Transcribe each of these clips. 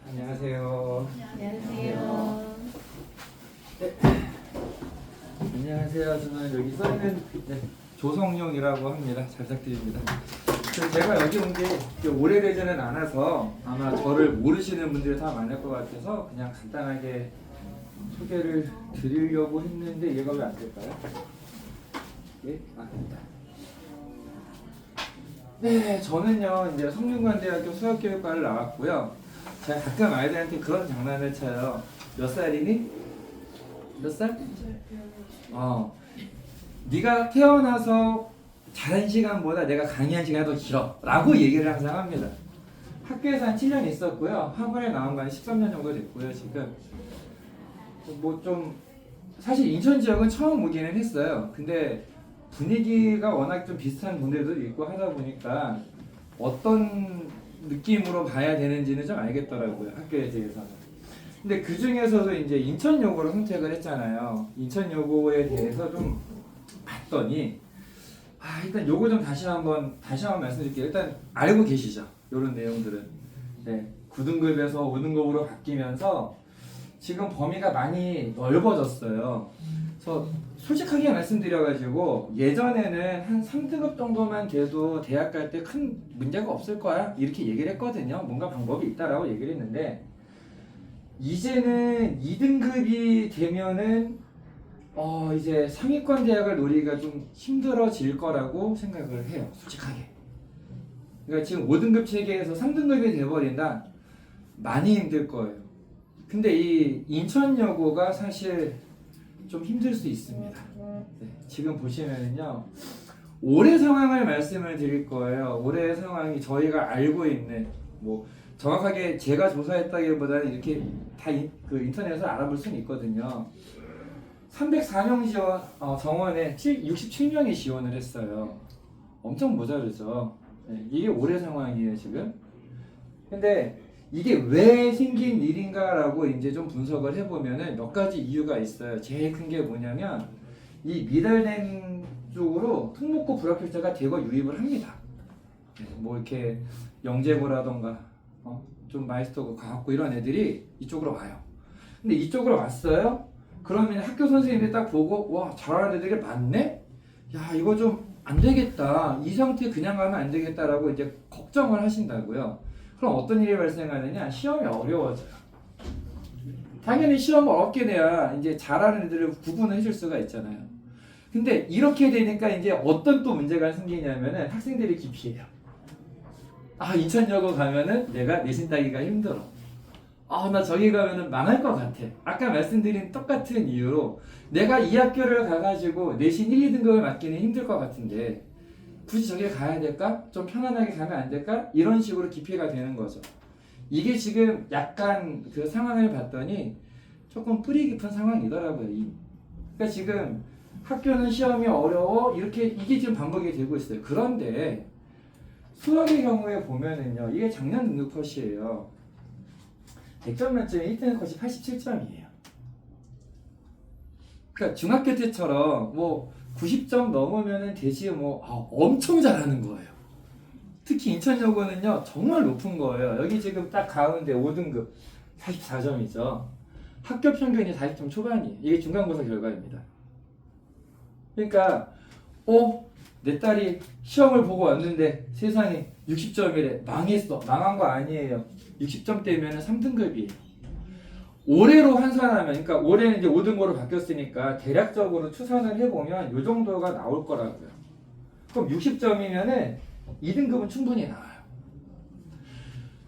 안녕하세요. 안녕하세요. 네. 안녕하세요. 저는 여기 써있는 조성용이라고 합니다. 잘 부탁드립니다. 제가 여기 온 게 오래되지는 않아서 아마 저를 모르시는 분들이 다 많을 것 같아서 그냥 간단하게 소개를 드리려고 했는데 얘가 왜 안 될까요? 예? 아, 됐다. 네, 저는요 이제 성균관대학교 수학교육과를 나왔고요. 제가 가끔 아이들한테 그런 장난을 쳐요. 몇 살이니? 몇 살? 네가 태어나서 자는 시간보다 내가 강의한 시간이 더 길어 라고 얘기를 항상 합니다. 학교에서 한 7년 있었고요. 학원에 나온 건 13년 정도 됐고요. 지금 뭐 좀 사실 인천 지역은 처음 오기는 했어요. 근데 분위기가 워낙 좀 비슷한 분들도 있고 하다 보니까 어떤 느낌으로 봐야 되는지는 좀 알겠더라고요. 학교에 대해서는. 근데 그 중에서도 이제 인천여고를 선택을 했잖아요. 인천여고에 대해서 좀 봤더니 일단 요거 좀 다시 한번 말씀드릴게요. 일단 알고 계시죠? 요런 내용들은. 네. 9등급에서 5등급으로 바뀌면서 지금 범위가 많이 넓어졌어요. 그래서 솔직하게 말씀드려가지고 예전에는 한 3등급 정도만 돼도 대학 갈 때 큰 문제가 없을 거야 이렇게 얘기를 했거든요. 뭔가 방법이 있다라고 얘기를 했는데 이제는 2등급이 되면은 이제 상위권 대학을 노리기가 좀 힘들어질 거라고 생각을 해요. 솔직하게. 그러니까 지금 5등급 체계에서 3등급이 돼버린다? 많이 힘들 거예요. 근데 이 인천여고가 사실 좀 힘들 수 있습니다. 네, 지금 보시면은요. 올해 상황을 말씀을 드릴 거예요. 올해 상황이 저희가 알고 있는 뭐 정확하게 제가 조사했다기보다는 이렇게 다 그 인터넷에서 알아볼 수는 있거든요. 304명 지원 정원에 67명이 지원을 했어요. 엄청 모자르죠. 네, 이게 올해 상황이에요 지금. 근데 이게 왜 생긴 일인가라고 이제 좀 분석을 해보면은 몇 가지 이유가 있어요. 제일 큰 게 뭐냐면 이 미달된 쪽으로 특목고 불합격자가 대거 유입을 합니다. 뭐 이렇게 영재고라던가 좀 마이스터고 과학고 이런 애들이 이쪽으로 와요. 근데 이쪽으로 왔어요? 그러면 학교 선생님들이 딱 보고 와 잘하는 애들이 많네? 야 이거 좀 안 되겠다. 이 상태 그냥 가면 안 되겠다라고 이제 걱정을 하신다고요. 그럼 어떤 일이 발생하느냐? 시험이 어려워져요. 당연히 시험을 어렵게 돼야 이제 잘하는 애들을 구분을 해줄 수가 있잖아요. 근데 이렇게 되니까 이제 어떤 또 문제가 생기냐면은 학생들이 기피해요. 인천여고 가면은 내가 내신 따기가 힘들어. 나 저기 가면은 망할 것 같아. 아까 말씀드린 똑같은 이유로 내가 이 학교를 가가지고 내신 1, 2등급을 맞기는 힘들 것 같은데 굳이 저기 가야 될까? 좀 편안하게 가면 안 될까? 이런 식으로 기피가 되는 거죠. 이게 지금 약간 그 상황을 봤더니 조금 뿌리 깊은 상황이더라고요. 그러니까 지금 학교는 시험이 어려워 이게 지금 반복이 되고 있어요. 그런데 수학의 경우에 보면은요, 이게 작년 등급 컷이에요. 100점 만점에 1등급 컷이 87점이에요. 그러니까 중학교 때처럼 뭐 90점 넘으면은 되지 엄청 잘하는 거예요. 특히 인천여고는요 정말 높은 거예요. 여기 지금 딱 가운데 5등급 44점이죠. 학교 평균이 40점 초반이에요. 이게 중간고사 결과입니다. 그러니까 내 딸이 시험을 보고 왔는데 세상에 60점이래. 망했어. 망한 거 아니에요. 60점 대면 3등급이에요. 올해로 환산하면, 그러니까 올해는 이제 5등급으로 바뀌었으니까 대략적으로 추산을 해보면 이 정도가 나올 거라고요. 그럼 60점이면은 2등급은 충분히 나와요.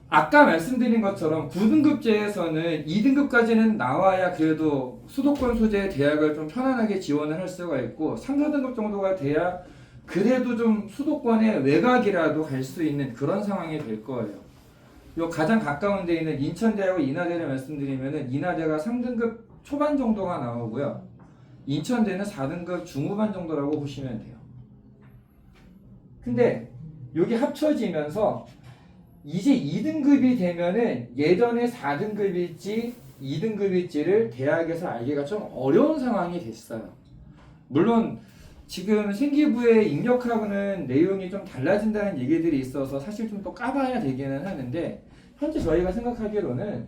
아까 말씀드린 것처럼 9등급제에서는 2등급까지는 나와야 그래도 수도권 소재 대학을 좀 편안하게 지원을 할 수가 있고 3, 4등급 정도가 돼야 그래도 좀 수도권의 외곽이라도 갈 수 있는 그런 상황이 될 거예요. 요 가장 가까운 데 있는 인천대하고 인하대를 말씀드리면은 인하대가 3등급 초반 정도가 나오고요. 인천대는 4등급 중후반 정도라고 보시면 돼요. 근데 여기 합쳐지면서 이제 2등급이 되면은 예전에 4등급일지 2등급일지를 대학에서 알기가 좀 어려운 상황이 됐어요. 물론 지금 생기부에 입력하고는 내용이 좀 달라진다는 얘기들이 있어서 사실 좀 또 까봐야 되기는 하는데 현재 저희가 생각하기로는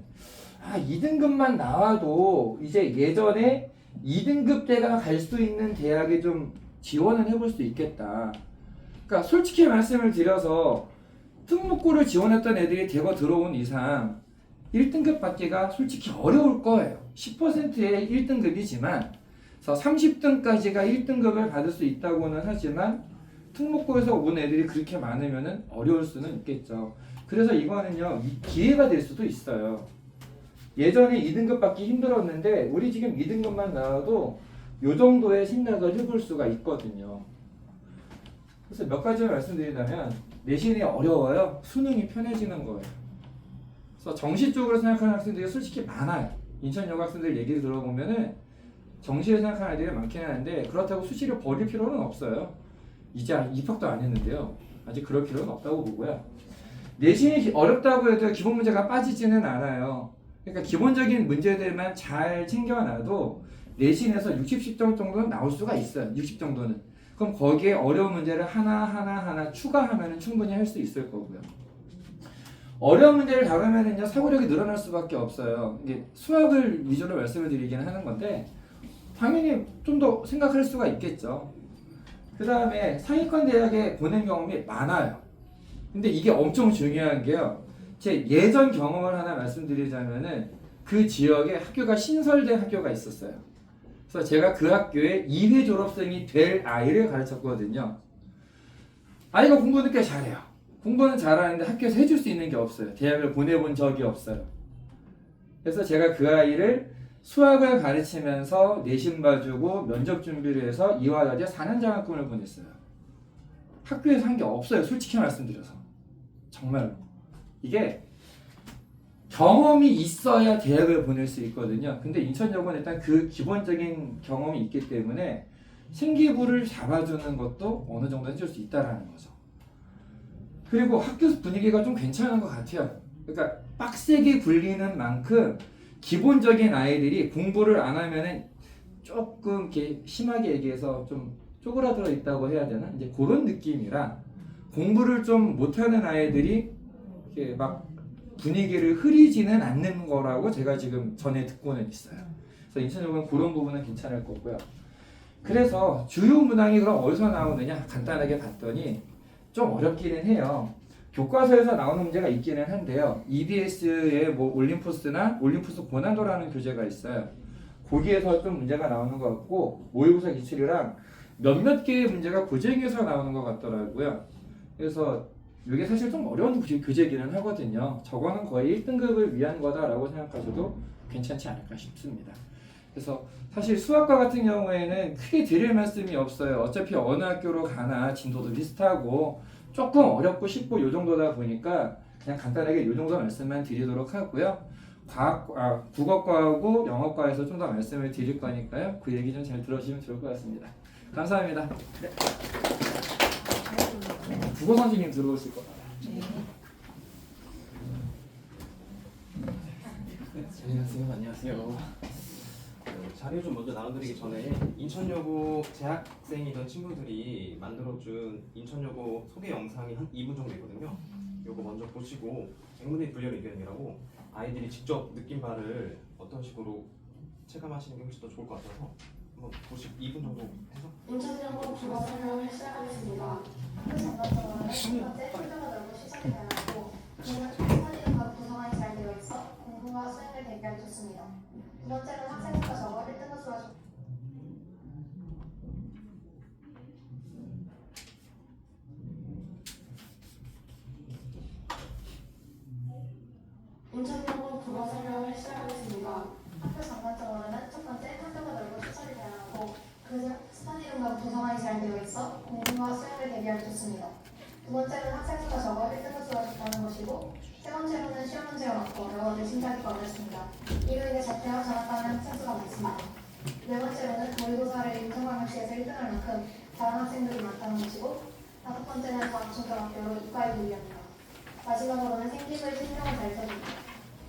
2등급만 나와도 이제 예전에 2등급대가 갈 수 있는 대학에 좀 지원을 해볼 수 있겠다. 그러니까 솔직히 말씀을 드려서 특목고를 지원했던 애들이 대거 들어온 이상 1등급 받기가 솔직히 어려울 거예요. 10%의 1등급이지만 30등까지가 1등급을 받을 수 있다고는 하지만 특목고에서 온 애들이 그렇게 많으면 어려울 수는 있겠죠. 그래서 이거는요 기회가 될 수도 있어요. 예전에 2등급 받기 힘들었는데 우리 지금 2등급만 나와도 이 정도의 생각을 해볼 수가 있거든요. 그래서 몇 가지만 말씀드리자면 내신이 어려워요. 수능이 편해지는 거예요. 그래서 정시 쪽으로 생각하는 학생들이 솔직히 많아요. 인천여고 학생들 얘기를 들어보면은 정시를 생각하는 아이들이 많긴 하는데 그렇다고 수시를 버릴 필요는 없어요. 이제 입학도 안 했는데요. 아직 그럴 필요는 없다고 보고요. 내신이 어렵다고 해도 기본 문제가 빠지지는 않아요. 그러니까 기본적인 문제들만 잘 챙겨놔도 내신에서 60점 정도는 나올 수가 있어요. 60 정도는. 그럼 거기에 어려운 문제를 하나 추가하면 충분히 할 수 있을 거고요. 어려운 문제를 다루면은요 사고력이 늘어날 수밖에 없어요. 이게 수학을 위주로 말씀을 드리긴 하는 건데 당연히 좀 더 생각할 수가 있겠죠. 그 다음에 상위권 대학에 보낸 경험이 많아요. 근데 이게 엄청 중요한 게요. 제 예전 경험을 하나 말씀드리자면은 그 지역에 학교가 신설된 학교가 있었어요. 그래서 제가 그 학교에 2회 졸업생이 될 아이를 가르쳤거든요. 아이가 공부는 꽤 잘해요. 공부는 잘하는데 학교에서 해줄 수 있는 게 없어요. 대학을 보내본 적이 없어요. 그래서 제가 그 아이를 수학을 가르치면서 내신 봐주고 면접 준비를 해서 이화여대 4년 장학금을 보냈어요. 학교에서 한 게 없어요. 솔직히 말씀드려서. 정말로. 이게 경험이 있어야 대학을 보낼 수 있거든요. 근데 인천여고는 일단 그 기본적인 경험이 있기 때문에 생기부를 잡아주는 것도 어느 정도 해줄 수 있다라는 거죠. 그리고 학교 분위기가 좀 괜찮은 것 같아요. 그러니까 빡세게 굴리는 만큼 기본적인 아이들이 공부를 안 하면은 조금 이렇게 심하게 얘기해서 좀 쪼그라들어 있다고 해야 되나? 이제 그런 느낌이라 공부를 좀 못하는 아이들이 이렇게 막 분위기를 흐리지는 않는 거라고 제가 지금 전에 듣고는 있어요. 그래서 인천여고는 그런 부분은 괜찮을 거고요. 그래서 주요 문항이 그럼 어디서 나오느냐 간단하게 봤더니 좀 어렵기는 해요. 교과서에서 나오는 문제가 있기는 한데요. EBS의 뭐 올림푸스나 올림푸스 고난도라는 교재가 있어요. 거기에서 좀 문제가 나오는 것 같고 모의고사 기출이랑 몇몇 개의 문제가 고쟁에서 나오는 것 같더라고요. 그래서 이게 사실 좀 어려운 교재기는 하거든요. 저거는 거의 1등급을 위한 거다라고 생각하셔도 괜찮지 않을까 싶습니다. 그래서 사실 수학과 같은 경우에는 크게 드릴 말씀이 없어요. 어차피 어느 학교로 가나 진도도 비슷하고 조금 어렵고 쉽고 요 정도다 보니까 그냥 간단하게 요 정도 말씀만 드리도록 하고요. 국어과하고 영어과에서 좀 더 말씀을 드릴 거니까요. 그 얘기 좀 잘 들어주시면 좋을 것 같습니다. 감사합니다. 네. 국어 선생님 들어오실 거예요. 안녕하세요. 안녕하세요. 자료 좀 먼저 나눠드리기 전에 인천여고 재학생이던 친구들이 만들어준 인천여고 소개 영상이 한 2분 정도 있거든요. 요거 먼저 보시고 백문의 불여 의견이라고 아이들이 직접 느낀 바를 어떤 식으로 체감하시는 게 훨씬 더 좋을 것 같아서 한번 보시 2분 정도 해서 인천여고 국어 설명을 시작하겠습니다. 학교 장단점은 첫 번째, 필터가 넓고 시선이 다양하고 스터디룸과 구성원이 잘 되어 있어 공부와 수행을 대비하기 좋습니다. 두 번째는 학생 수가 적어 1등급 수가 좀 인천여고 국어 설명을 시작하겠습니다. 학교 장단점으로는 첫 번째, 학교가 넓고 시설이 다양하고 스터디룸과 구성원이 잘 되어 있어 공부와 수행을 대비하기 좋습니다. 두 번째는 학생 수가 적어 1등급 수가 적다는 것이고 세 번째로는 시험 문제가 많고 영어를 심사하기가 어렵습니다. 이로 인해 자퇴와 전학가는 학생 수가 많습니다. 네 번째로는 모의고사를 인천광역시에서 1등할 만큼 다른 학생들이 많다는 것이고 다섯 번째는 과학중등학교로 이과에 분류합니다. 마지막으로는 생기부의 신경을 잘 써줍니다.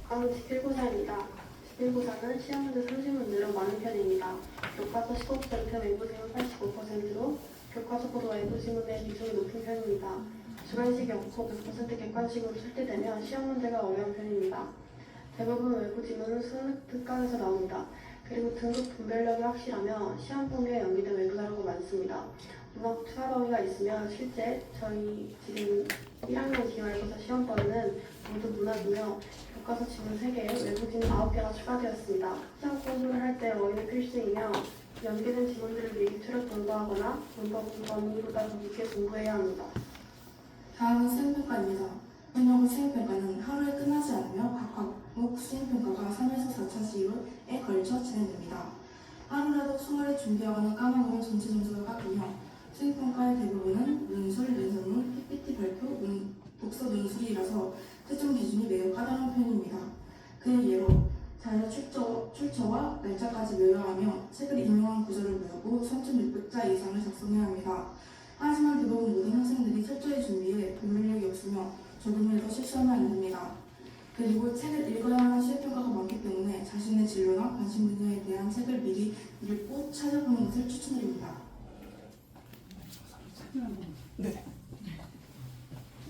다음 지필고사입니다. 지필고사는 시험 문제 30문제로 많은 편입니다. 교과서 15%, 외부 지문 85%로 교과서보다 외부 지문의 비중이 높은 편입니다. 주관식이 없고 100% 객관식으로 출제되면 시험 문제가 어려운 편입니다. 대부분 외부 지문은 수능 특강에서 나옵니다. 그리고 등급 분별력이 확실하며 시험 범위에 연기된 외부 자료가 많습니다. 문학 추가 범위가 있으면 실제 저희 지금 1학년 기말고사 시험 범위는 모두 문학이며 교과서 지문 3개, 외부 지문 9개가 추가되었습니다. 시험 공부를 할 때 어휘는 필수이며 연계된 지문들을 미리 추려 공부하거나 문법은 범위보다 더 깊게 공부해야 합니다. 다음은 수행평가입니다. 인천여고 수행평가는 하루에 끝나지 않으며 각 과목 수행평가가 3에서 4차시에 걸쳐 진행됩니다. 하루라도 수월히 준비하거나 까먹으면 전체 점수가 깎이며 수행평가의 대부분은 문술, 연설문, PPT 발표, 독서 논술이라서 채점 기준이 매우 까다로운 편입니다. 그의 예로 자료 출처와 날짜까지 외워하며 책을 인용한 구절을 외우고 3,600자 이상을 작성해야 합니다. 하지만 대부분 모든 학생들이 철저히 준비해 분별력이 없으며 조금이라도 실수하면 안 됩니다. 그리고 책을 읽어야 하는 수행평가가 많기 때문에 자신의 진로나 관심 분야에 대한 책을 미리 읽고 찾아보는 것을 추천드립니다. 네.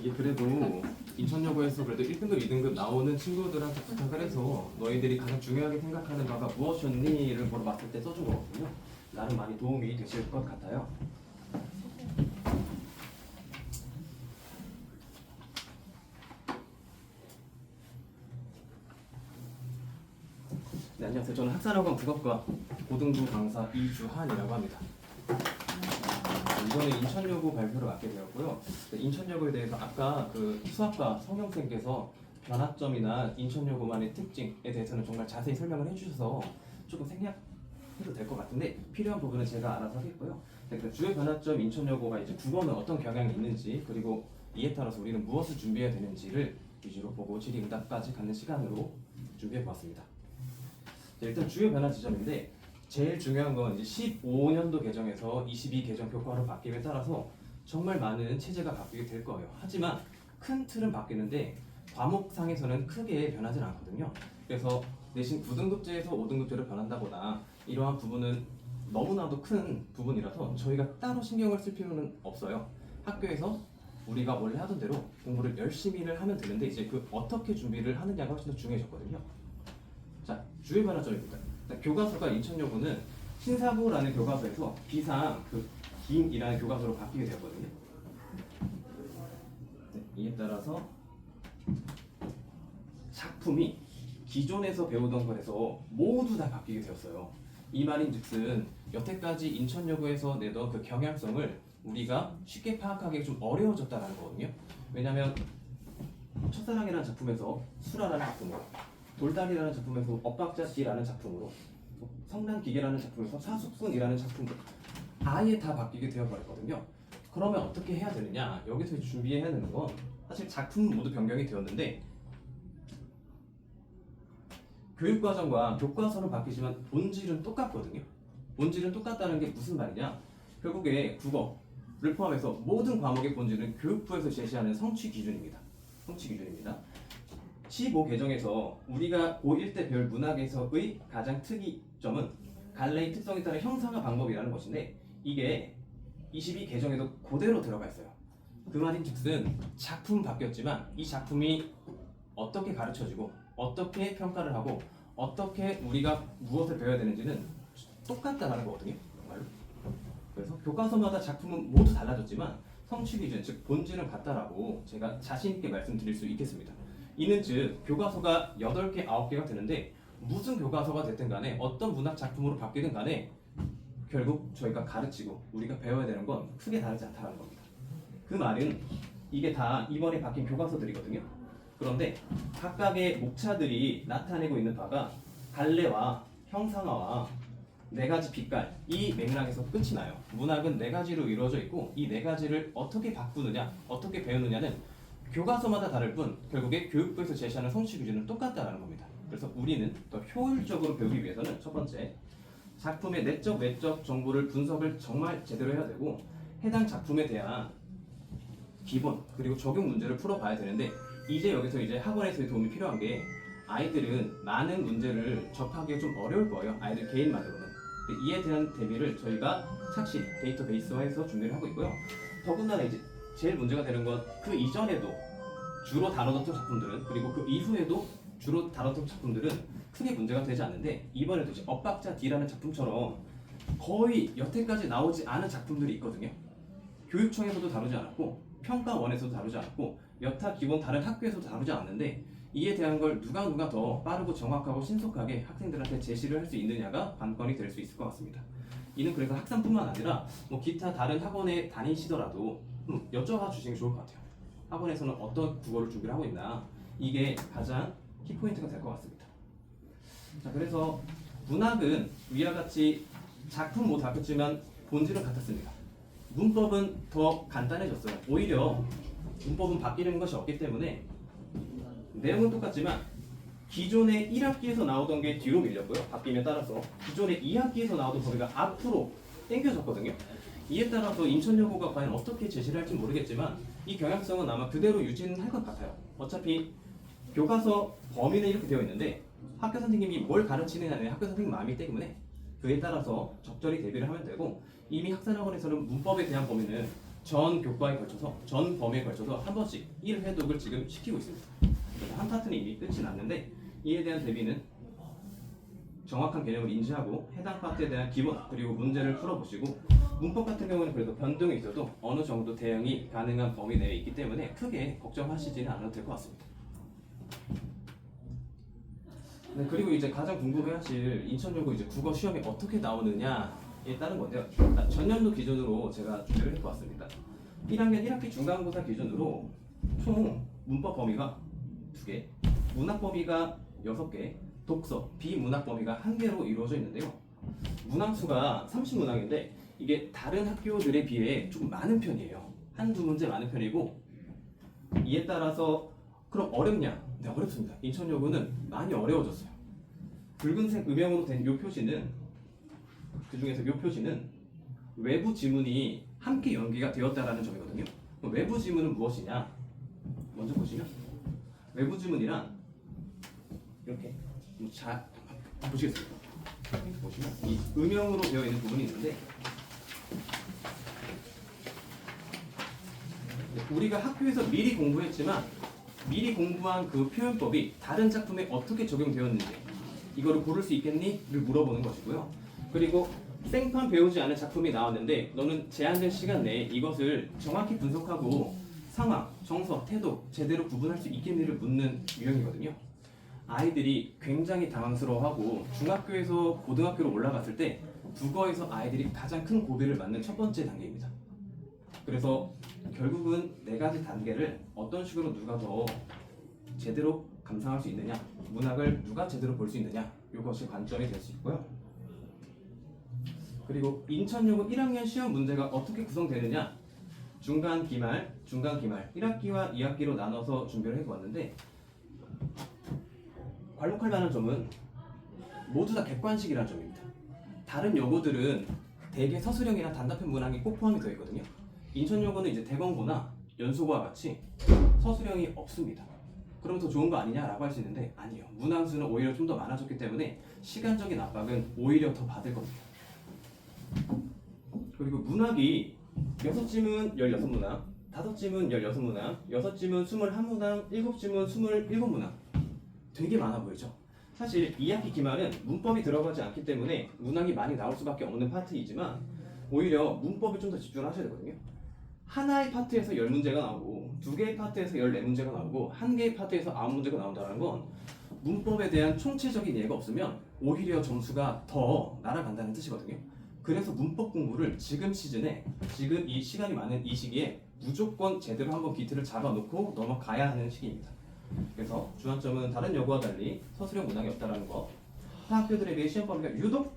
이게 그래도 인천여고에서 그래도 1등급, 2등급 나오는 친구들한테 부탁을 해서 너희들이 가장 중요하게 생각하는 바가 무엇이었니?를 물어봤을 때 써준 거거든요. 나름 많이 도움이 되실 것 같아요. 네, 안녕하세요. 저는 학산학원 국어과 고등부 강사 이주한이라고 합니다. 이번에 인천여고 발표를 맡게 되었고요. 인천여고에 대해서 아까 그 수학과 성형쌤께서 변화점이나 인천여고만의 특징에 대해서는 정말 자세히 설명을 해주셔서 조금 생략해도 될 것 같은데 필요한 부분은 제가 알아서 하겠고요. 그 주요 변화점 인천여고가 이제 국어는 어떤 경향이 있는지 그리고 이에 따라서 우리는 무엇을 준비해야 되는지를 위주로 보고 질의응답까지 갖는 시간으로 준비해 보았습니다. 일단 주요 변화 지점인데 제일 중요한 건 이제 15년도 개정에서 22 개정 교과로 바뀜에 따라서 정말 많은 체제가 바뀌게 될 거예요. 하지만 큰 틀은 바뀌는데 과목상에서는 크게 변하진 않거든요. 그래서 내신 9등급제에서 5등급제로 변한다거나 이러한 부분은 너무나도 큰 부분이라서 저희가 따로 신경을 쓸 필요는 없어요. 학교에서 우리가 원래 하던 대로 공부를 열심히를 하면 되는데 이제 그 어떻게 준비를 하느냐가 훨씬 더 중요해졌거든요. 자, 주요 변화점입니다. 교과서가 인천여고는 신사부라는 교과서에서 비상 그 김이라는 교과서로 바뀌게 되었거든요. 네, 이에 따라서 작품이 기존에서 배우던 것에서 모두 다 바뀌게 되었어요. 이 말인즉슨 여태까지 인천여고에서 내던 그 경향성을 우리가 쉽게 파악하기 좀 어려워졌다는 거거든요. 왜냐하면 첫사랑이라는 작품에서 수라라는 작품으로, 돌다리라는 작품에서 엇박자씨라는 작품으로, 성난기계라는 작품에서 사숙군이라는 작품으로 아예 다 바뀌게 되어버렸거든요. 그러면 어떻게 해야 되느냐? 여기서 준비해야 되는 건 사실 작품은 모두 변경이 되었는데 교육과정과 교과서는 바뀌지만 본질은 똑같거든요. 본질은 똑같다는 게 무슨 말이냐? 결국에 국어를 포함해서 모든 과목의 본질은 교육부에서 제시하는 성취 기준입니다. 성취 기준입니다. 15 개정에서 우리가 고1 때 배울 문학에서의 가장 특이점은 갈래의 특성에 따른 형상화 방법이라는 것인데 이게 22 개정에도 그대로 들어가 있어요. 그 말인즉슨 작품 바뀌었지만 이 작품이 어떻게 가르쳐지고 어떻게 평가를 하고 어떻게 우리가 무엇을 배워야 되는지는 똑같다라는 거거든요. 정말로. 그래서 교과서마다 작품은 모두 달라졌지만 성취 기준, 즉 본질은 같다라고 제가 자신 있게 말씀드릴 수 있겠습니다. 이는 즉 교과서가 8개, 9개가 되는데 무슨 교과서가 됐든 간에 어떤 문학 작품으로 바뀌든 간에 결국 저희가 가르치고 우리가 배워야 되는 건 크게 다르지 않다는 겁니다. 그 말은 이게 다 이번에 바뀐 교과서들이거든요. 그런데 각각의 목차들이 나타내고 있는 바가 갈래와 형상화와 4가지 빛깔, 이 맥락에서 끝이 나요. 문학은 4가지로 이루어져 있고 이 4가지를 어떻게 바꾸느냐, 어떻게 배우느냐는 교과서마다 다를 뿐 결국에 교육부에서 제시하는 성취 기준은 똑같다는 겁니다. 그래서 우리는 더 효율적으로 배우기 위해서는 첫 번째, 작품의 내적, 외적 정보를 분석을 정말 제대로 해야 되고 해당 작품에 대한 기본 그리고 적용 문제를 풀어봐야 되는데 이제 여기서 이제 학원에서의 도움이 필요한 게 아이들은 많은 문제를 접하기 좀 어려울 거예요. 아이들 개인만으로는. 근데 이에 대한 대비를 저희가 착실히 데이터베이스화해서 준비를 하고 있고요. 더군다나 이제 제일 문제가 되는 건 그 이전에도 주로 다뤄졌던 작품들은 그리고 그 이후에도 주로 다뤘던 작품들은 크게 문제가 되지 않는데 이번에도 이제 엇박자 D라는 작품처럼 거의 여태까지 나오지 않은 작품들이 있거든요. 교육청에서도 다루지 않았고 평가원에서도 다루지 않았고 여타 기본 다른 학교에서도 다루지 않았는데 이에 대한 걸 누가 더 빠르고 정확하고 신속하게 학생들한테 제시를 할 수 있느냐가 관건이 될 수 있을 것 같습니다. 이는 그래서 학생뿐만 아니라 뭐 기타 다른 학원에 다니시더라도 여쭤봐 주시는 게 좋을 것 같아요. 학원에서는 어떤 국어를 준비를 하고 있나 이게 가장 키포인트가 될 것 같습니다. 자, 그래서 문학은 위와 같이 작품 못 바뀌었지만 본질은 같았습니다. 문법은 더 간단해졌어요. 오히려 문법은 바뀌는 것이 없기 때문에 내용은 똑같지만 기존의 1학기에서 나오던 게 뒤로 밀렸고요. 바뀜에 따라서 기존의 2학기에서 나오던 범위가 앞으로 당겨졌거든요. 이에 따라서 인천여고가 과연 어떻게 제시를 할지 모르겠지만 이 경향성은 아마 그대로 유지는 할 것 같아요. 어차피 교과서 범위는 이렇게 되어 있는데 학교 선생님이 뭘 가르치느냐는 학교 선생님 마음이기 때문에 그에 따라서 적절히 대비를 하면 되고 이미 학산학원에서는 문법에 대한 범위는 전 교과에 걸쳐서 전 범위에 걸쳐서 한 번씩 1회독을 지금 시키고 있습니다. 그래서 한 파트는 이미 끝이 났는데 이에 대한 대비는 정확한 개념을 인지하고 해당 파트에 대한 기본 그리고 문제를 풀어보시고 문법 같은 경우는 그래도 변동이 있어도 어느 정도 대응이 가능한 범위 내에 있기 때문에 크게 걱정하시지는 않아도 될 것 같습니다. 네, 그리고 이제 가장 궁금해하실 인천여고 이제 국어 시험이 어떻게 나오느냐에 따른 건데요. 전년도 기준으로 제가 준비를 해보았습니다. 1학년 1학기 중간고사 기준으로 총 문법 범위가 2개, 문학 범위가 6개, 독서, 비문학 범위가 1개로 이루어져 있는데요. 문항수가 30문항인데 이게 다른 학교들에 비해 조금 많은 편이에요. 한두 문제 많은 편이고 이에 따라서 그럼 어렵냐? 네, 어렵습니다. 인천여고는 많이 어려워졌어요. 붉은색 음영으로 된 요 표시는 그 중에서 요 표시는 외부 지문이 함께 연기가 되었다라는 점이거든요. 그럼 외부 지문은 무엇이냐? 먼저 보시면 외부 지문이란 이렇게 잘 보시겠습니다. 보시면 이 음영으로 되어 있는 부분이 있는데 우리가 학교에서 미리 공부했지만 미리 공부한 그 표현법이 다른 작품에 어떻게 적용되었는지 이거를 고를 수 있겠니?를 물어보는 것이고요. 그리고 생판 배우지 않은 작품이 나왔는데 너는 제한된 시간 내에 이것을 정확히 분석하고 상황, 정서, 태도 제대로 구분할 수 있겠니를 묻는 유형이거든요. 아이들이 굉장히 당황스러워하고 중학교에서 고등학교로 올라갔을 때 국어에서 아이들이 가장 큰 고비를 맞는 첫 번째 단계입니다. 그래서 결국은 4가지 단계를 어떤 식으로 누가 더 제대로 감상할 수 있느냐, 문학을 누가 제대로 볼 수 있느냐, 이것이 관점이 될 수 있고요. 그리고 인천여고 1학년 시험 문제가 어떻게 구성되느냐, 중간, 기말, 1학기와 2학기로 나눠서 준비를 해보았는데 괄목할 만한 점은 모두 다 객관식이라는 점입니다. 다른 여고들은 대개 서술형이나 단답형 문항이 꼭 포함이 되어 있거든요. 인천여고는 이제 대검고나 연수고와 같이 서술형이 없습니다. 그럼 더 좋은 거 아니냐라고 할 수 있는데 아니에요. 문항수는 오히려 좀 더 많아졌기 때문에 시간적인 압박은 오히려 더 받을 겁니다. 그리고 문학이 6지문 16문항, 5지문 16문항, 6지문 21문항, 7지문 27문항 되게 많아 보이죠? 사실 2학기 기말은 문법이 들어가지 않기 때문에 문항이 많이 나올 수밖에 없는 파트이지만 오히려 문법에 좀 더 집중을 하셔야 되거든요. 하나의 파트에서 10문제가 나오고 2개의 파트에서 14문제가 나오고 1개의 파트에서 9문제가 나온다는 건 문법에 대한 총체적인 이해가 없으면 오히려 점수가 더 날아간다는 뜻이거든요. 그래서 문법 공부를 지금 시즌에 지금 이 시간이 많은 이 시기에 무조건 제대로 한번 비트를 잡아놓고 넘어가야 하는 시기입니다. 그래서 주안점은 다른 여고와 달리 서술형 문항이 없다는 거. 타 학교들에 비해 시험 범위가 유독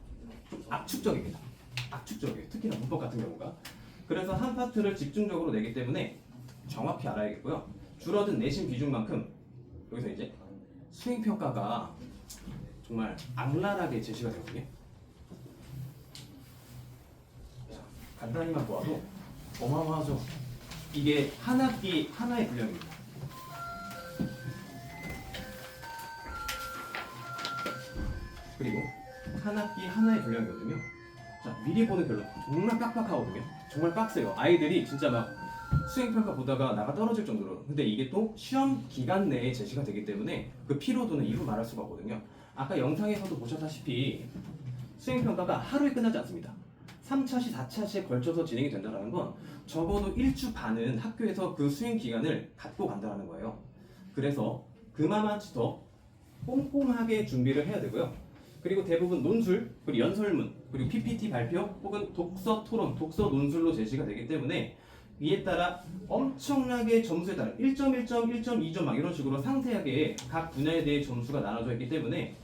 좀 압축적입니다. 압축적이에요. 특히나 문법 같은 경우가. 그래서 한 파트를 집중적으로 내기 때문에 정확히 알아야겠고요. 줄어든 내신 비중만큼 여기서 이제 수행평가가 정말 악랄하게 제시가 되거든요. 간단히만 보아도 어마어마하죠. 이게 한 학기 하나의 분량입니다. 그리고 한 학기 하나의 분량이거든요. 자, 미리 보는 결론 정말 빡빡하거든요. 정말 빡세요. 아이들이 진짜 막 수행평가 보다가 나가 떨어질 정도로. 근데 이게 또 시험 기간 내에 제시가 되기 때문에 그 피로도는 이루 말할 수가 없거든요. 아까 영상에서도 보셨다시피 수행평가가 하루에 끝나지 않습니다. 3차시, 4차시에 걸쳐서 진행이 된다는 건 적어도 1주 반은 학교에서 그 수행 기간을 갖고 간다는 거예요. 그래서 그만한치 더 꼼꼼하게 준비를 해야 되고요. 그리고 대부분 논술, 그리고 연설문, 그리고 PPT 발표 혹은 독서 토론, 독서 논술로 제시가 되기 때문에 이에 따라 엄청나게 점수에 따라 1점, 1점, 1.2점 막 이런 식으로 상세하게 각 분야에 대해 점수가 나눠져 있기 때문에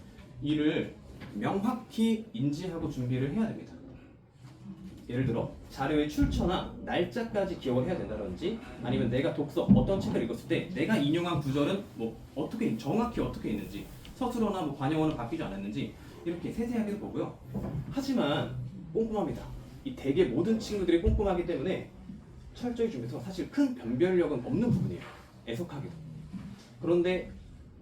이를 명확히 인지하고 준비를 해야 됩니다. 예를 들어 자료의 출처나 날짜까지 기억을 해야 된다든지 아니면 내가 독서 어떤 책을 읽었을 때 내가 인용한 구절은 뭐 어떻게 정확히 어떻게 있는지 서술어나 뭐 관용어는 바뀌지 않았는지 이렇게 세세하게 보고요. 하지만 꼼꼼합니다. 이 대개 모든 친구들이 꼼꼼하기 때문에 철저히 준비해서 사실 큰 변별력은 없는 부분이에요. 애석하게도. 그런데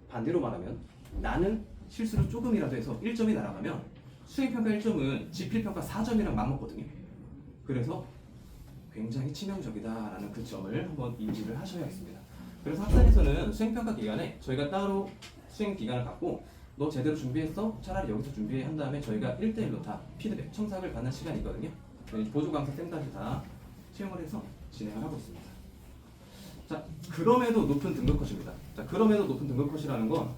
반대로 말하면 나는 실수를 조금이라도 해서 1점이 날아가면 수행평가 1점은 지필평가 4점이랑 맞먹거든요. 그래서 굉장히 치명적이다라는 그 점을 한번 인지를 하셔야겠습니다. 그래서 학산에서는 수행평가 기간에 저희가 따로 수행 기간을 갖고 너 제대로 준비했어? 차라리 여기서 준비해 한 다음에 저희가 1대1로 다 피드백, 첨삭을 받는 시간이 있거든요. 보조 강사 쌤까지 다 채용을 해서 진행을 하고 있습니다. 자, 그럼에도 높은 등급 컷입니다. 자, 그럼에도 높은 등급 컷이라는 건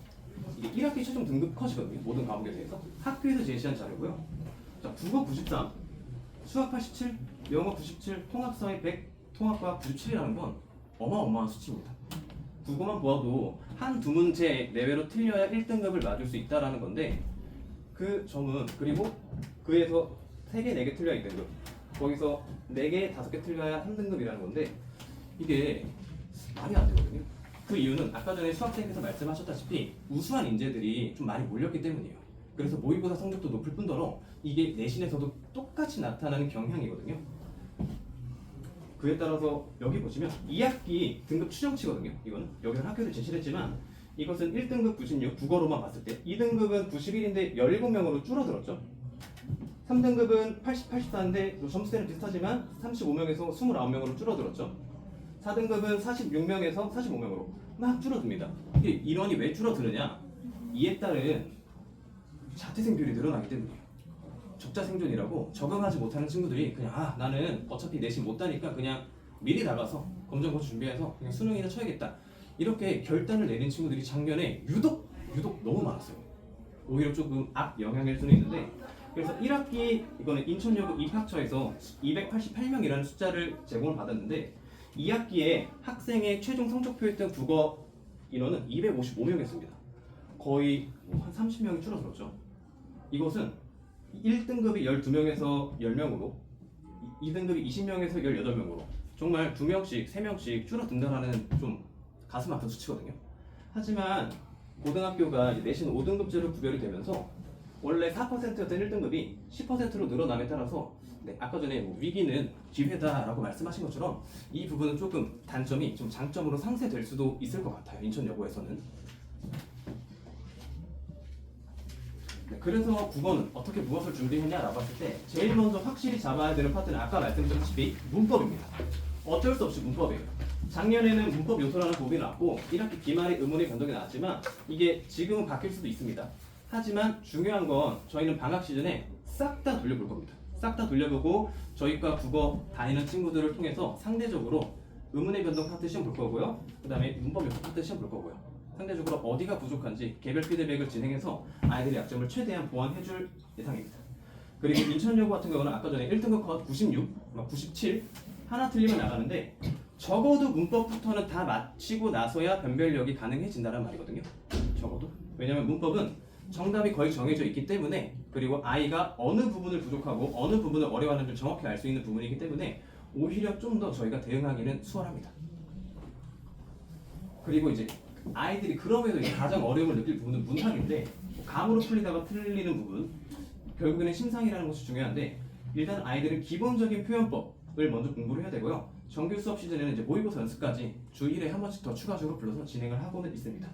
이게 1학기 최종 등급 컷이거든요. 모든 과목에 대해서 학교에서 제시한 자료고요. 자, 국어 93, 수학 87, 영어 97, 통합사회 100, 통합과학 97이라는 건 어마어마한 수치입니다. 국어만 보아도 한두 문제 내외로 틀려야 1등급을 맞을 수 있다라는 건데 그 점은 그리고 그에서 3개, 4개 틀려야 2등급 거기서 4개, 5개 틀려야 3등급이라는 건데 이게 말이 안 되거든요. 그 이유는 아까 전에 수학생께서 말씀하셨다시피 우수한 인재들이 좀 많이 몰렸기 때문이에요. 그래서 모의고사 성적도 높을 뿐더러 이게 내신에서도 똑같이 나타나는 경향이거든요. 그에 따라서 여기 보시면 2학기 등급 추정치거든요. 이거는 여기는 학교를 제시를 했지만 이것은 1등급 96 국어로만 봤을 때 2등급은 91인데 17명으로 줄어들었죠. 3등급은 80, 84인데 점수대는 비슷하지만 35명에서 29명으로 줄어들었죠. 4등급은 46명에서 45명으로 막 줄어듭니다. 이게 인원이 왜 줄어드느냐? 이에 따른 자퇴생률이 늘어나기 때문이에요. 적자 생존이라고 적응하지 못하는 친구들이 그냥 나는 어차피 내신 못 다니까 그냥 미리 나가서 검정고시 준비해서 그냥 수능이나 쳐야겠다 이렇게 결단을 내린 친구들이 작년에 유독 너무 많았어요. 오히려 조금 악영향일 수는 있는데 그래서 1학기 이거는 인천여고 입학처에서 288명이라는 숫자를 제공을 받았는데 2학기에 학생의 최종 성적표에 뜬 국어 인원은 255명이었습니다. 거의 한 30명이 줄어들었죠. 이것은 1등급이 12명에서 10명으로 2등급이 20명에서 18명으로 정말 2명씩, 3명씩 줄어든다는 좀 가슴 아픈 수치거든요. 하지만 고등학교가 내신 5등급제로 구별이 되면서 원래 4%였던 1등급이 10%로 늘어남에 따라서 아까 전에 위기는 기회다라고 말씀하신 것처럼 이 부분은 조금 단점이 좀 장점으로 상쇄될 수도 있을 것 같아요. 인천여고에서는. 그래서 국어는 어떻게 무엇을 준비했냐라고 했을 때 제일 먼저 확실히 잡아야 되는 파트는 아까 말씀드렸다시피 문법입니다. 어쩔 수 없이 문법이에요. 작년에는 문법 요소라는 부분이 나왔고 1학기 기말에 의문의 변동이 나왔지만 이게 지금은 바뀔 수도 있습니다. 하지만 중요한 건 저희는 방학 시즌에 싹 다 돌려볼 겁니다. 싹 다 돌려보고 저희과 국어 다니는 친구들을 통해서 상대적으로 의문의 변동 파트 시험 볼 거고요. 그 다음에 문법 요소 파트 시험 볼 거고요. 상대적으로 어디가 부족한지 개별 피드백을 진행해서 아이들의 약점을 최대한 보완해줄 예상입니다. 그리고 인천여고 같은 경우는 아까 전에 1등급 컷 96, 97 하나 틀리면 나가는데 적어도 문법부터는 다 마치고 나서야 변별력이 가능해진다는 말이거든요. 적어도. 왜냐하면 문법은 정답이 거의 정해져 있기 때문에, 그리고 아이가 어느 부분을 부족하고 어느 부분을 어려워하는지 정확히 알 수 있는 부분이기 때문에 오히려 좀 더 저희가 대응하기는 수월합니다. 그리고 이제 아이들이 그럼에도 이제 가장 어려움을 느낄 부분은 문학인데, 감으로 풀리다가 틀리는 부분, 결국에는 심상이라는 것이 중요한데, 일단 아이들은 기본적인 표현법을 먼저 공부를 해야 되고요. 정규 수업 시즌에는 이제 모의고사 연습까지 주 1회 한 번씩 더 추가적으로 불러서 진행을 하고는 있습니다.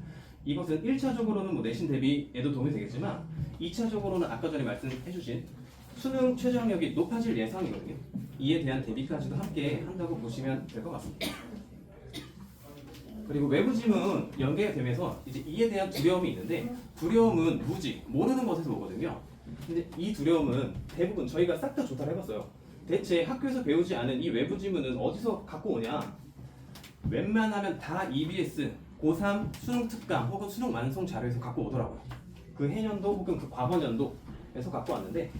이것은 1차적으로는 뭐 내신 대비에도 도움이 되겠지만 2차적으로는 아까 전에 말씀해주신 수능 최저학력이 높아질 예상이거든요. 이에 대한 대비까지도 함께 한다고 보시면 될 것 같습니다. 그리고 외부 지문 연계가 되면서 이제 이에 대한 두려움이 있는데, 두려움은 무지, 모르는 것에서 오거든요. 근데 이 두려움은 대부분 저희가 싹 다 조사를 해봤어요. 대체 학교에서 배우지 않은 이 외부 지문은 어디서 갖고 오냐? 웬만하면 다 EBS, 고3 수능 특강 혹은 수능 완성 자료에서 갖고 오더라고요. 그 해년도 혹은 그 과번연도에서 갖고 왔는데,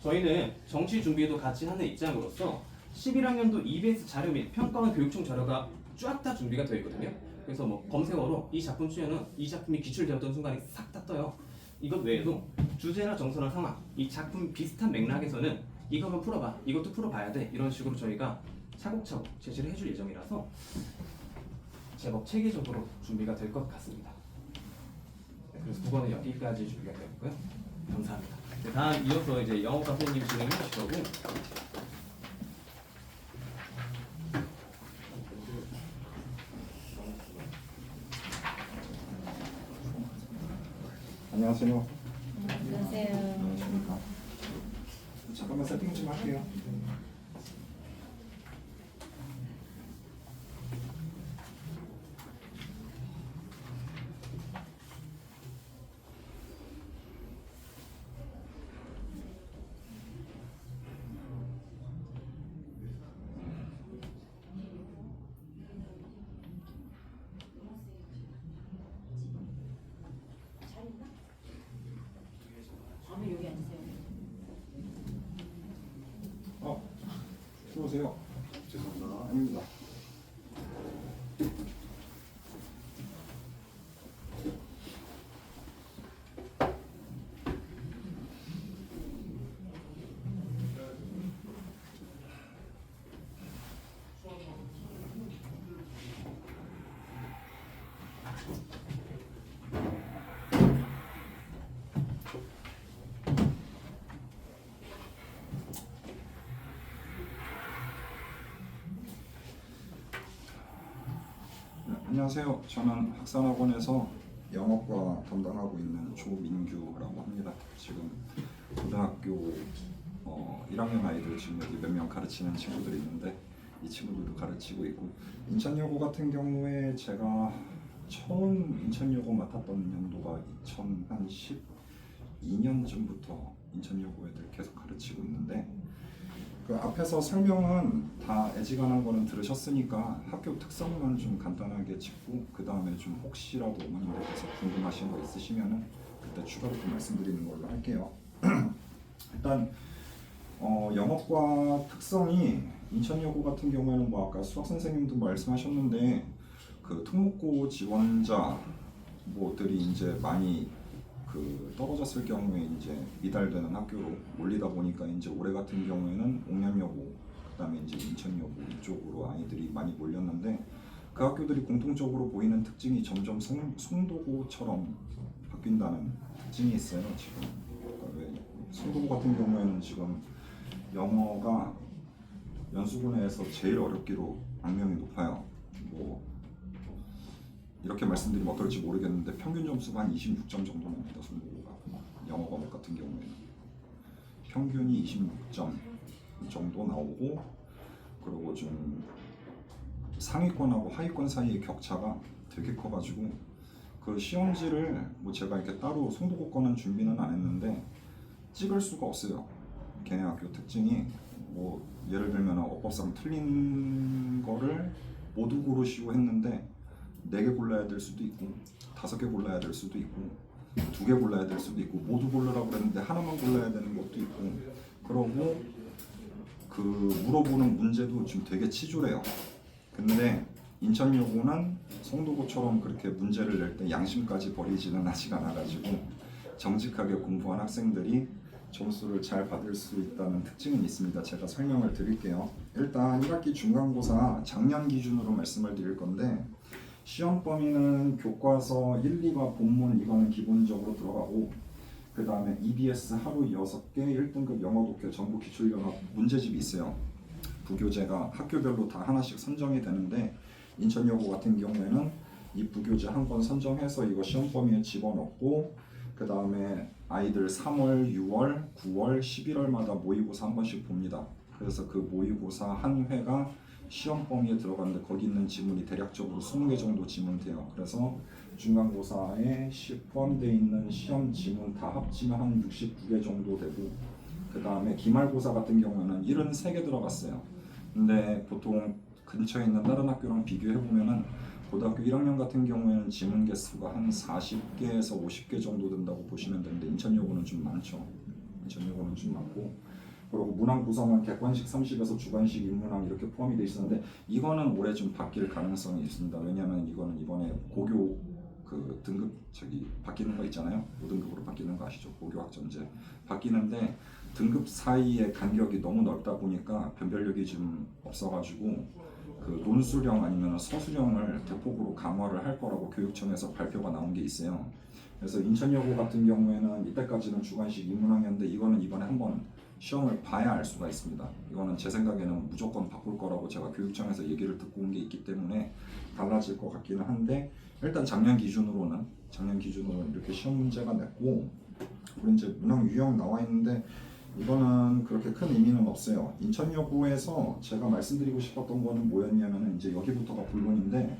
저희는 정시 준비도 같이 하는 입장으로서 11학년도 EBS 자료 및 평가원 교육청 자료가 쫙 다 준비가 되어 있거든요. 그래서 뭐 검색어로 이 작품 치면은 이 작품이 기출되었던 순간에 싹 다 떠요. 이것 외에도 주제나 정서나 상황, 이 작품 비슷한 맥락에서는 이거만 풀어봐, 이것도 풀어봐야 돼, 이런 식으로 저희가 차곡차곡 제시를 해줄 예정이라서 제법 체계적으로 준비가 될 것 같습니다. 네, 그래서 국어는 여기까지 준비가 되었고요. 감사합니다. 네, 다음 이어서 이제 영어과 선생님 진행해 주실 거고, 안녕하세요. 안녕하세요. 안녕하십니까. 잠깐만 세팅 좀 할게요. 여기 앉으세요. 들어오세요. 죄송합니다. 아닙니다. 안녕하세요. 저는 학산학원에서 영어과 담당하고 있는 조민규라고 합니다. 지금 고등학교 1학년 아이들 지금 여기 몇 명 가르치는 친구들이 있는데 이 친구들도 가르치고 있고, 인천여고 같은 경우에 제가 처음 인천여고 맡았던 연도가 2012년쯤부터 인천여고 애들 계속 가르치고 있는데, 그 앞에서 설명은 다 애지간한 거는 들으셨으니까 학교 특성만 좀 간단하게 짚고, 그 다음에 좀 혹시라도 어머님들께서 궁금하신 거 있으시면은 그때 추가로 좀 말씀드리는 걸로 할게요. 일단 영어과 특성이 인천여고 같은 경우에는 뭐 아까 수학 선생님도 말씀하셨는데 그 특목고 지원자 뭐들이 이제 많이 그 떨어졌을 경우에 이제 미달되는 학교로 몰리다 보니까 이제 올해 같은 경우에는 옥년여고, 그다음에 이제 인천여고 이쪽으로 아이들이 많이 몰렸는데, 그 학교들이 공통적으로 보이는 특징이 점점 송도고처럼 바뀐다는 특징이 있어요. 지금 그러니까 왜 송도고 같은 경우에는 지금 영어가 연수군에서 제일 어렵기로 악명이 높아요. 뭐 이렇게 말씀드리면 어떨지 모르겠는데 평균 점수가 한 26점 정도 나옵니다. 송도고가 영어 과목 같은 경우에는 평균이 26점 정도 나오고, 그리고 좀 상위권하고 하위권 사이의 격차가 되게 커가지고 그 시험지를 뭐 제가 이렇게 따로 송도고 거는 준비는 안 했는데 찍을 수가 없어요. 걔네 학교 특징이 뭐 예를 들면 어법상 틀린 거를 모두 고르시오 했는데 4개 골라야 될 수도 있고 5개 골라야 될 수도 있고 2개 골라야 될 수도 있고 모두 고르라고 그랬는데 하나만 골라야 되는 것도 있고 그러고 그 물어보는 문제도 좀 되게 치졸해요. 근데 인천여고는 송도고처럼 그렇게 문제를 낼 때 양심까지 버리지는 하지가 않아가지고 정직하게 공부한 학생들이 점수를 잘 받을 수 있다는 특징은 있습니다. 제가 설명을 드릴게요. 일단 1학기 중간고사 작년 기준으로 말씀을 드릴 건데 시험 범위는 교과서 1, 2과 본문 이거는 기본적으로 들어가고 그 다음에 EBS 하루 6개 1등급 영어 독해 전국 기출연합 문제집이 있어요. 부교재가 학교별로 다 하나씩 선정이 되는데 인천여고 같은 경우에는 이 부교재 한 권 선정해서 이거 시험 범위에 집어넣고 그 다음에 아이들 3월, 6월, 9월, 11월마다 모의고사 한 번씩 봅니다. 그래서 그 모의고사 한 회가 시험 범위에 들어가는데 거기 있는 지문이 대략적으로 20개 정도 지문돼요. 그래서 중간고사에 포함되어 있는 시험 지문 다 합치면 한 69개 정도 되고 그 다음에 기말고사 같은 경우에는 73개 들어갔어요. 근데 보통 근처에 있는 다른 학교랑 비교해보면은 고등학교 1학년 같은 경우에는 지문 개수가 한 40개에서 50개 정도 된다고 보시면 되는데 인천여고는 좀 많죠. 인천여고는 좀 많고 그리고 문항 구성은 객관식 30에서 주관식 인문항 이렇게 포함이 되어 있었는데 이거는 올해 좀 바뀔 가능성이 있습니다. 왜냐하면 이거는 이번에 고교 그 등급 바뀌는 거 있잖아요. 5등급으로 바뀌는 거 아시죠? 고교 학점제 바뀌는데 등급 사이의 간격이 너무 넓다 보니까 변별력이 좀 없어가지고 그 논술형 아니면 서술형을 대폭으로 강화를 할 거라고 교육청에서 발표가 나온 게 있어요. 그래서 인천여고 같은 경우에는 이때까지는 주관식 인문학이었는데 이거는 이번에 한번 시험을 봐야 알 수가 있습니다. 이거는 제 생각에는 무조건 바꿀 거라고 제가 교육청에서 얘기를 듣고 온 게 있기 때문에 달라질 것 같기는 한데 일단 작년 기준으로는 이렇게 시험 문제가 냈고 그리고 이제 문항 유형 나와 있는데 이거는 그렇게 큰 의미는 없어요. 인천여고에서 제가 말씀드리고 싶었던 거는 뭐였냐면 이제 여기부터가 본론인데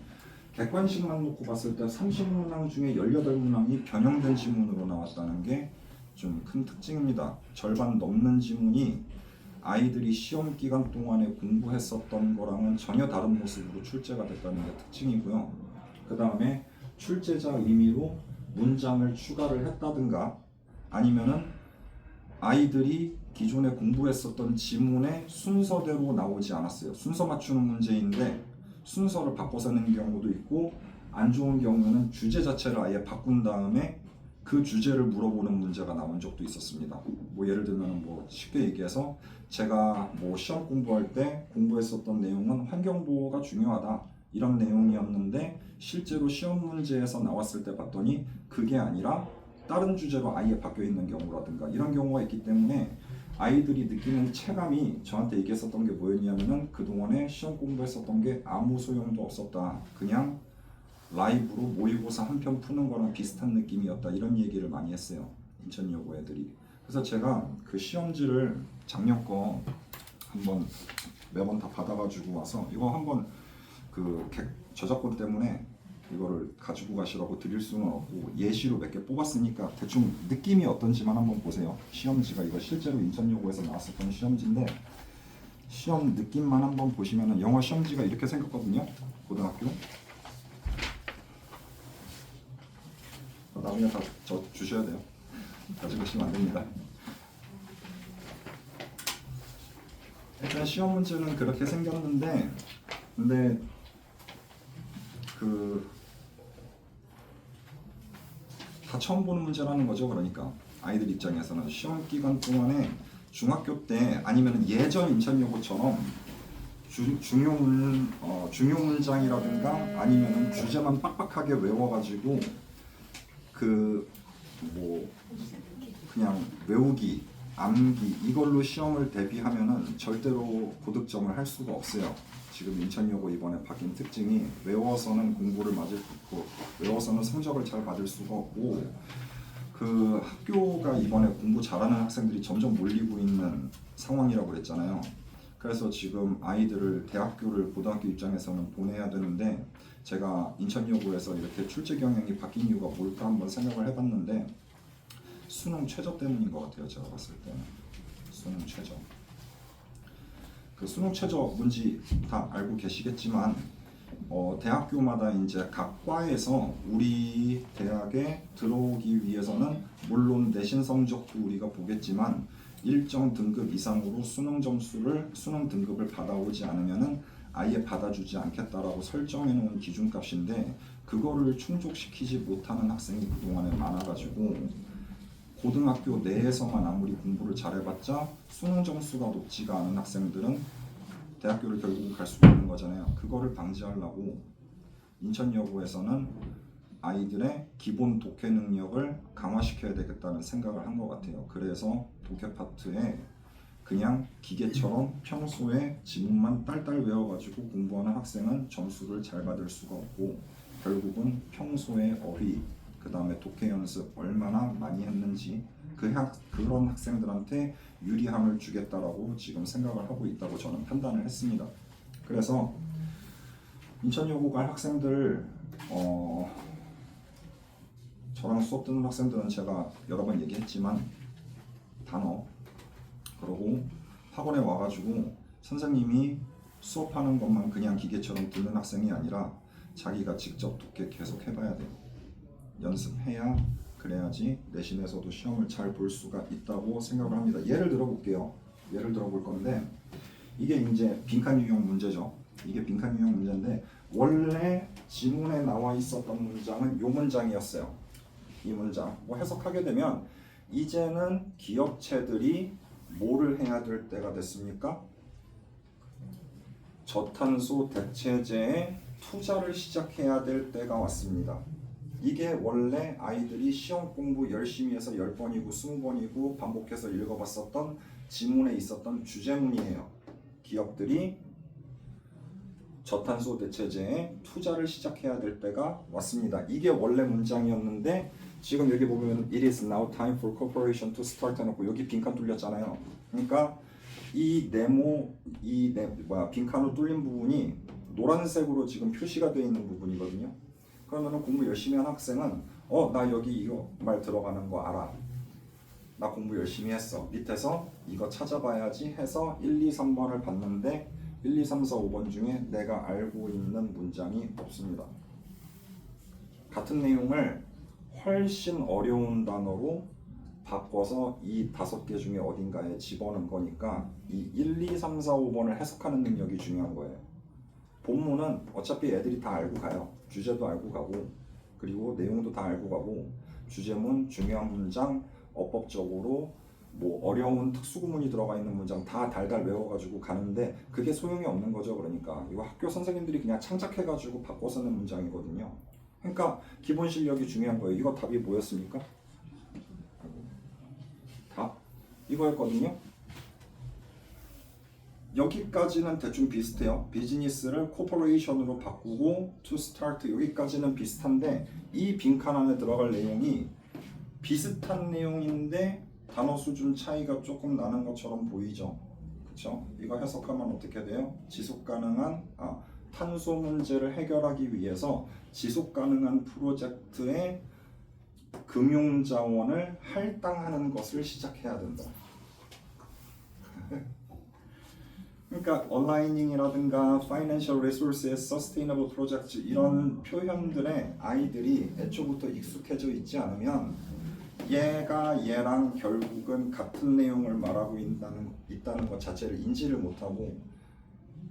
객관식만 놓고 봤을 때 30문항 중에 18문항이 변형된 지문으로 나왔다는 게 좀 큰 특징입니다. 절반 넘는 지문이 아이들이 시험 기간 동안에 공부했었던 거랑은 전혀 다른 모습으로 출제가 됐다는 게 특징이고요. 그 다음에 출제자 의미로 문장을 추가를 했다든가 아니면은 아이들이 기존에 공부했었던 지문의 순서대로 나오지 않았어요. 순서 맞추는 문제인데 순서를 바꿔서 내는 경우도 있고 안 좋은 경우는 주제 자체를 아예 바꾼 다음에 그 주제를 물어보는 문제가 나온 적도 있었습니다. 뭐 예를 들면 뭐 쉽게 얘기해서 제가 뭐 시험 공부할 때 공부했었던 내용은 환경보호가 중요하다 이런 내용이었는데 실제로 시험 문제에서 나왔을 때 봤더니 그게 아니라 다른 주제로 아예 바뀌어 있는 경우라든가 이런 경우가 있기 때문에 아이들이 느끼는 체감이 저한테 얘기했었던 게 뭐였냐면은 그동안에 시험 공부했었던 게 아무 소용도 없었다. 그냥 라이브로 모의고사 한 편 푸는 거랑 비슷한 느낌이었다. 이런 얘기를 많이 했어요. 인천여고 애들이. 그래서 제가 그 시험지를 작년 거 한번 매번 다 받아가지고 와서 이거 한번 그 저작권 때문에 이거를 가지고 가시라고 드릴 수는 없고 예시로 몇 개 뽑았으니까 대충 느낌이 어떤지만 한번 보세요. 시험지가 이거 실제로 인천여고에서 나왔었던 시험지인데 시험 느낌만 한번 보시면은 영어 시험지가 이렇게 생겼거든요. 고등학교. 나중에 다 저 주셔야 돼요. 가지고 오시면 안 됩니다. 일단 시험 문제는 그렇게 생겼는데 근데 다 처음 보는 문제라는 거죠. 그러니까 아이들 입장에서는 시험 기간 동안에 중학교 때 아니면 예전 인천여고처럼 중요 문장이라든가 아니면 주제만 빡빡하게 외워가지고 뭐 그냥 외우기, 암기 이걸로 시험을 대비하면은 절대로 고득점을 할 수가 없어요. 지금 인천여고 이번에 바뀐 특징이 외워서는 공부를 맞을 수 없고 외워서는 성적을 잘 받을 수가 없고 그 학교가 이번에 공부 잘하는 학생들이 점점 몰리고 있는 상황이라고 그랬잖아요. 그래서 지금 아이들을 대학교를 고등학교 입장에서는 보내야 되는데 제가 인천여고에서 이렇게 출제 경향이 바뀐 이유가 뭘까 한번 생각을 해봤는데 수능 최저 때문인 것 같아요. 제가 봤을 때는 수능 최저. 그 수능 최저 뭔지 다 알고 계시겠지만 대학교마다 이제 각 과에서 우리 대학에 들어오기 위해서는 물론 내신 성적도 우리가 보겠지만 일정 등급 이상으로 수능 등급을 받아오지 않으면은 아예 받아주지 않겠다라고 설정해 놓은 기준값인데 그거를 충족시키지 못하는 학생이 그동안에 많아가지고 고등학교 내에서만 아무리 공부를 잘해봤자 수능 점수가 높지가 않은 학생들은 대학교를 결국 갈 수가 있는 거잖아요. 그거를 방지하려고 인천여고에서는 아이들의 기본 독해 능력을 강화시켜야 되겠다는 생각을 한 것 같아요. 그래서 독해 파트에 그냥 기계처럼 평소에 지문만 딸딸 외워가지고 공부하는 학생은 점수를 잘 받을 수가 없고 결국은 평소에 어휘, 그 다음에 독해 연습 얼마나 많이 했는지 그런 학생들한테 유리함을 주겠다라고 지금 생각을 하고 있다고 저는 판단을 했습니다. 그래서 인천여고 갈 학생들 저랑 수업 듣는 학생들은 제가 여러 번 얘기했지만 단어 그러고 학원에 와가지고 선생님이 수업하는 것만 그냥 기계처럼 듣는 학생이 아니라 자기가 직접 독해 계속 해봐야 돼요. 연습해야 그래야지 내신에서도 시험을 잘 볼 수가 있다고 생각을 합니다. 예를 들어 볼게요. 예를 들어 볼 건데 이게 이제 빈칸 유형 문제죠. 이게 빈칸 유형 문제인데 원래 지문에 나와 있었던 문장은 이 문장이었어요. 이 문장 뭐 해석하게 되면 이제는 기업체들이 뭐를 해야 될 때가 됐습니까? 저탄소 대체제에 투자를 시작해야 될 때가 왔습니다. 이게 원래 아이들이 시험 공부 열심히 해서 10번이고 20번이고 반복해서 읽어봤었던 지문에 있었던 주제문이에요. 기업들이 저탄소 대체제에 투자를 시작해야 될 때가 왔습니다. 이게 원래 문장이었는데 지금 여기 보면 It is now time for corporation to start 해놓고 여기 빈칸 뚫렸잖아요. 그러니까 이 빈칸으로 뚫린 부분이 노란색으로 지금 표시가 되어 있는 부분이거든요. 그러면 공부 열심히 한 학생은 나 여기 이거 말 들어가는 거 알아. 나 공부 열심히 했어. 밑에서 이거 찾아봐야지 해서 1, 2, 3번을 봤는데 1, 2, 3, 4, 5번 중에 내가 알고 있는 문장이 없습니다. 같은 내용을 훨씬 어려운 단어로 바꿔서 이 5개 중에 어딘가에 집어넣은 거니까 이 1, 2, 3, 4, 5번을 해석하는 능력이 중요한 거예요. 본문은 어차피 애들이 다 알고 가요. 주제도 알고 가고 그리고 내용도 다 알고 가고 주제문, 중요한 문장, 어법적으로 뭐 어려운 특수구문이 들어가 있는 문장 다 달달 외워가지고 가는데 그게 소용이 없는 거죠. 그러니까 이거 학교 선생님들이 그냥 창작해가지고 바꿔 쓰는 문장이거든요. 그러니까 기본 실력이 중요한 거예요. 이거 답이 뭐였습니까? 답 이거였거든요. 여기까지는 대충 비슷해요. 비즈니스를 코퍼레이션으로 바꾸고 to start 여기까지는 비슷한데 이 빈칸 안에 들어갈 내용이 비슷한 내용인데 단어 수준 차이가 조금 나는 것처럼 보이죠. 그렇죠? 이거 해석하면 어떻게 돼요? 지속 가능한 탄소 문제를 해결하기 위해서 지속 가능한 프로젝트의 금융 자원을 할당하는 것을 시작해야 된다. 그러니까 얼라이닝이라든가 Financial Resources, Sustainable Projects 이런 표현들에 아이들이 애초부터 익숙해져 있지 않으면 얘가 얘랑 결국은 같은 내용을 말하고 있다는 것 자체를 인지를 못하고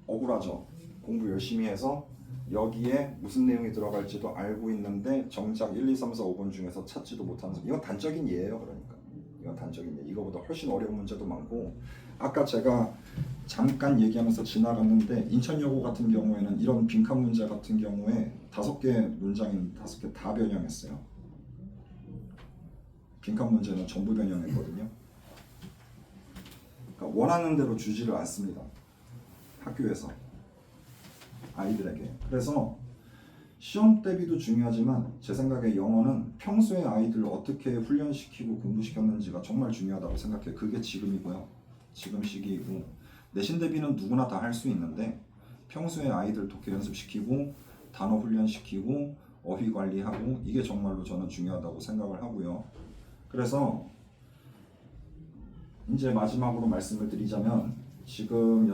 억울하죠. 공부 열심히 해서 여기에 무슨 내용이 들어갈지도 알고 있는데 정작 1, 2, 3, 4, 5번 중에서 찾지도 못하는 이건 단적인 예예요. 그러니까 이건 단적인 예. 이거보다 훨씬 어려운 문제도 많고 아까 제가 잠깐 얘기하면서 지나갔는데 인천여고 같은 경우에는 이런 빈칸 문제 같은 경우에 5개 문장인 5개 다 변형했어요. 빈칸 문제는 전부 변형했거든요. 그러니까 원하는 대로 주지를 않습니다. 학교에서 아이들에게. 그래서 시험 대비도 중요하지만 제 생각에 영어는 평소에 아이들을 어떻게 훈련시키고 공부시켰는지가 정말 중요하다고 생각해요. 그게 지금이고요. 지금 시기이고 내신 대비는 누구나 다 할 수 있는데 평소에 아이들 독해 연습시키고 단어 훈련시키고 어휘 관리하고 이게 정말로 저는 중요하다고 생각을 하고요. 그래서 이제 마지막으로 말씀을 드리자면 지금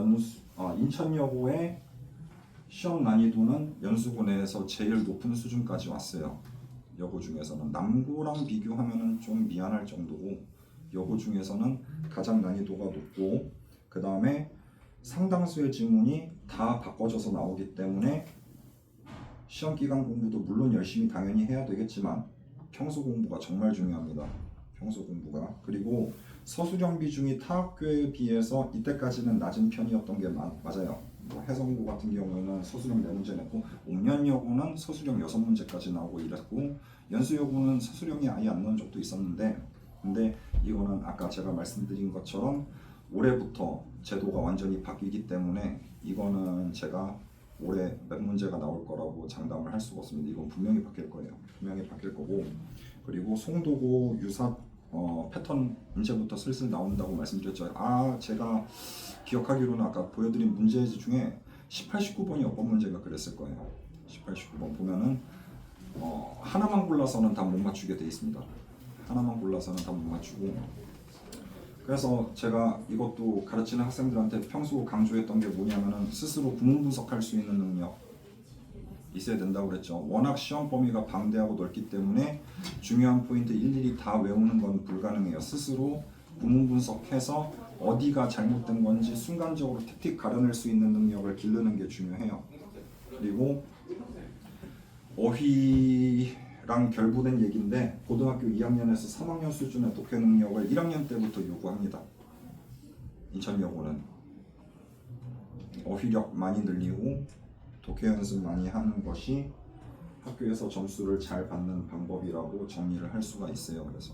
인천여고의 시험 난이도는 연수구 내에서 제일 높은 수준까지 왔어요. 여고 중에서는 남고랑 비교하면은 좀 미안할 정도고 여고 중에서는 가장 난이도가 높고 그 다음에 상당수의 지문이 다 바꿔져서 나오기 때문에 시험 기간 공부도 물론 열심히 당연히 해야 되겠지만 평소 공부가 정말 중요합니다. 평소 공부가. 그리고 서술형 비중이 타 학교에 비해서 이때까지는 낮은 편이었던 게 맞아요. 뭐 해성고 같은 경우에는 서술형 4문제 냈고 옥년여고는 서술형 6문제까지 나오고 이랬고 연수여고는 서술형이 아예 안 나온 적도 있었는데 근데 이거는 아까 제가 말씀드린 것처럼 올해부터 제도가 완전히 바뀌기 때문에 이거는 제가 올해 몇 문제가 나올 거라고 장담을 할 수가 없습니다. 이건 분명히 바뀔 거예요. 분명히 바뀔 거고 그리고 송도고 유사 패턴 이제부터 슬슬 나온다고 말씀드렸죠. 제가 기억하기로는 아까 보여드린 문제지 중에 18, 19번이 어떤 문제가 그랬을 거예요. 18, 19번 보면은 하나만 골라서는 다 못 맞추게 돼 있습니다. 하나만 골라서는 다 못 맞추고 그래서 제가 이것도 가르치는 학생들한테 평소 강조했던 게 뭐냐면은 스스로 구문 분석할 수 있는 능력 있어야 된다고 그랬죠. 워낙 시험 범위가 방대하고 넓기 때문에 중요한 포인트 일일이 다 외우는 건 불가능해요. 스스로 구문 분석해서 어디가 잘못된 건지 순간적으로 틱틱 가려낼 수 있는 능력을 기르는 게 중요해요. 그리고 어휘랑 결부된 얘기인데 고등학교 2학년에서 3학년 수준의 독해 능력을 1학년 때부터 요구합니다. 인천여고는 어휘력 많이 늘리고 독해 연습 많이 하는 것이 학교에서 점수를 잘 받는 방법이라고 정리를 할 수가 있어요. 그래서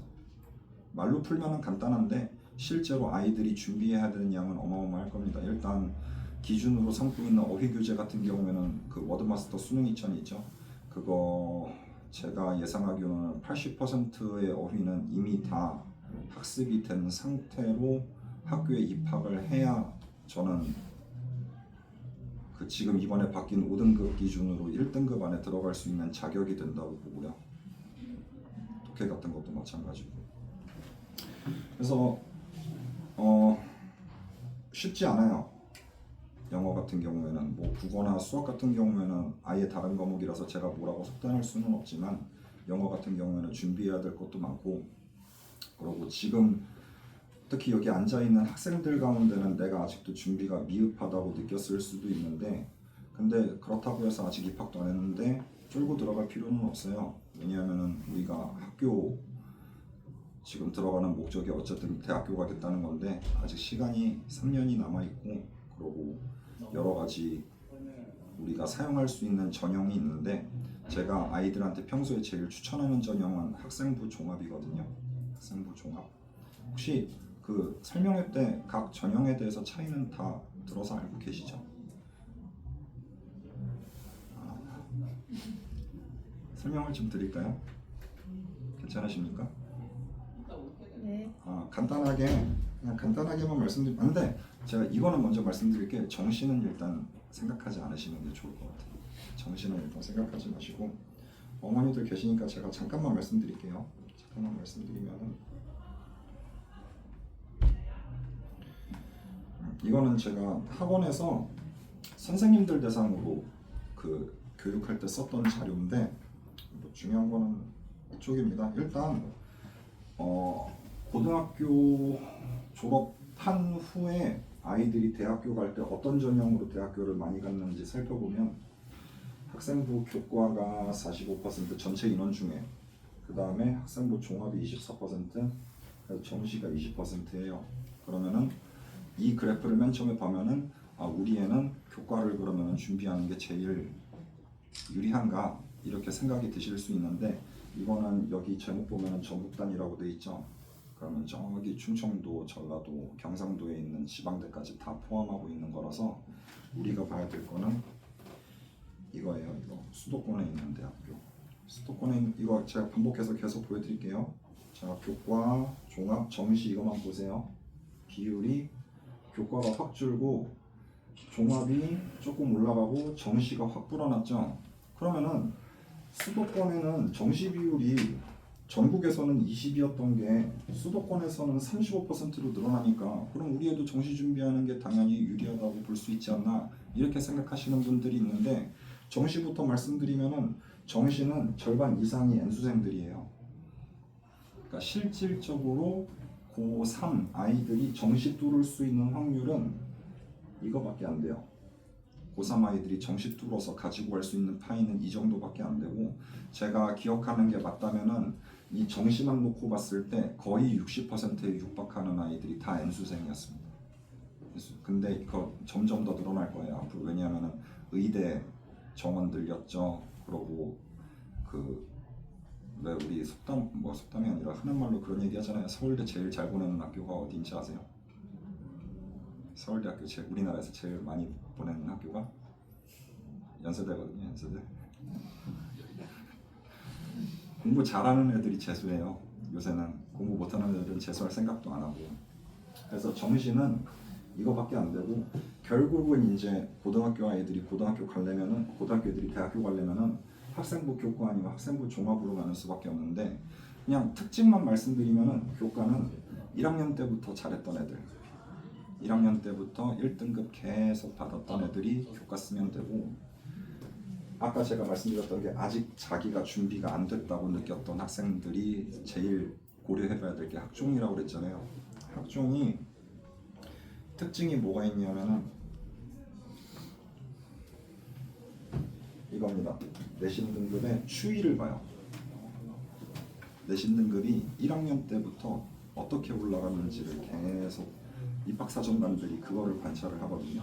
말로 풀면은 간단한데 실제로 아이들이 준비해야 되는 양은 어마어마할 겁니다. 일단 기준으로 삼고 있는 어휘 교재 같은 경우에는 그 워드마스터 수능 2000 있죠. 그거 제가 예상하기로는 80%의 어휘는 이미 다 학습이 된 상태로 학교에 입학을 해야 저는 그 지금 이번에 바뀐 5등급 기준으로 1등급 안에 들어갈 수 있는 자격이 된다고 보고요. 독해 같은 것도 마찬가지고. 그래서 쉽지 않아요. 영어 같은 경우에는 뭐 국어나 수학 같은 경우에는 아예 다른 과목이라서 제가 뭐라고 속단할 수는 없지만 영어 같은 경우에는 준비해야 될 것도 많고 그리고 지금 특히 여기 앉아있는 학생들 가운데는 내가 아직도 준비가 미흡하다고 느꼈을 수도 있는데 근데 그렇다고 해서 아직 입학도 안 했는데 쫄고 들어갈 필요는 없어요. 왜냐하면 우리가 학교 지금 들어가는 목적이 어쨌든 대학교 가겠다는 건데 아직 시간이 3년이 남아있고 그리고 여러 가지 우리가 사용할 수 있는 전형이 있는데 제가 아이들한테 평소에 제일 추천하는 전형은 학생부 종합이거든요. 학생부 종합. 혹시 그 설명회 때 각 전형에 대해서 차이는 다 들어서 알고 계시죠? 설명을 좀 드릴까요? 괜찮으십니까? 네. 그냥 간단하게만 말씀드리는데 제가 이거는 먼저 말씀드릴게 정시는 일단 생각하지 않으시는 게 좋을 것 같아요. 정시는 일단 생각하지 마시고 어머니들 계시니까 제가 잠깐만 말씀드릴게요. 잠깐만 말씀드리면은 이거는 제가 학원에서 선생님들 대상으로 그 교육할 때 썼던 자료인데 뭐 중요한 거는 이쪽입니다. 일단 고등학교 졸업한 후에 아이들이 대학교 갈 때 어떤 전형으로 대학교를 많이 갔는지 살펴보면 학생부 교과가 45% 전체 인원 중에 그 다음에 학생부 종합이 24% 정시가 20%예요. 그러면은 이 그래프를 맨 처음에 보면은 우리 애는 교과를 그러면 준비하는 게 제일 유리한가 이렇게 생각이 드실 수 있는데 이거는 여기 제목 보면은 전국 단위라고 돼 있죠. 그러면 저기 충청도, 전라도, 경상도에 있는 지방대까지 다 포함하고 있는 거라서 우리가 봐야 될 거는 이거예요. 이거 수도권에 있는 대학교. 수도권에 있는 이거 제가 반복해서 계속 보여드릴게요. 자, 교과, 종합, 정시 이것만 보세요. 비율이 교과가 확 줄고 종합이 조금 올라가고 정시가 확 불어났죠. 그러면은 수도권에는 정시 비율이 전국에서는 20이었던 게 수도권에서는 35%로 늘어나니까 그럼 우리 애도 정시 준비하는 게 당연히 유리하다고 볼 수 있지 않나 이렇게 생각하시는 분들이 있는데 정시부터 말씀드리면은 정시는 절반 이상이 N수생들이에요. 그러니까 실질적으로 고3 아이들이 정시 뚫을 수 있는 확률은 이거밖에 안 돼요. 고3 아이들이 정시 뚫어서 가지고 갈 수 있는 파이는 이 정도밖에 안 되고 제가 기억하는 게 맞다면은 이 정시만 놓고 봤을 때 거의 60%에 육박하는 아이들이 다 N수생이었습니다. 근데 이거 점점 더 늘어날 거예요 앞으로. 왜냐하면은 의대 정원 늘렸죠. 그러고 왜 우리 속담이 아니라 흔한 말로 그런 얘기 하잖아요. 서울대 제일 잘 보내는 학교가 어딘지 아세요? 서울대학교 우리나라에서 제일 많이 보내는 학교가 연세대거든요. 연세대. 공부 잘하는 애들이 재수해요. 요새는 공부 못하는 애들은 재수할 생각도 안 하고. 그래서 정시는 이거밖에 안 되고 결국은 이제 고등학교 아이들이 고등학교 가려면은 고등학교 애들이 대학교 가려면은 학생부 교과 아니면 학생부 종합으로 가는 수밖에 없는데 그냥 특징만 말씀드리면은 교과는 1학년 때부터 잘했던 애들 1학년 때부터 1등급 계속 받았던 애들이 교과 쓰면 되고 아까 제가 말씀드렸던 게 아직 자기가 준비가 안 됐다고 느꼈던 학생들이 제일 고려해봐야 될 게 학종이라고 그랬잖아요. 학종이 특징이 뭐가 있냐면은 이겁니다. 내신 등급의 추이를 봐요. 내신 등급이 1학년 때부터 어떻게 올라가는지를 계속 입학사정관들이 그거를 관찰을 하거든요.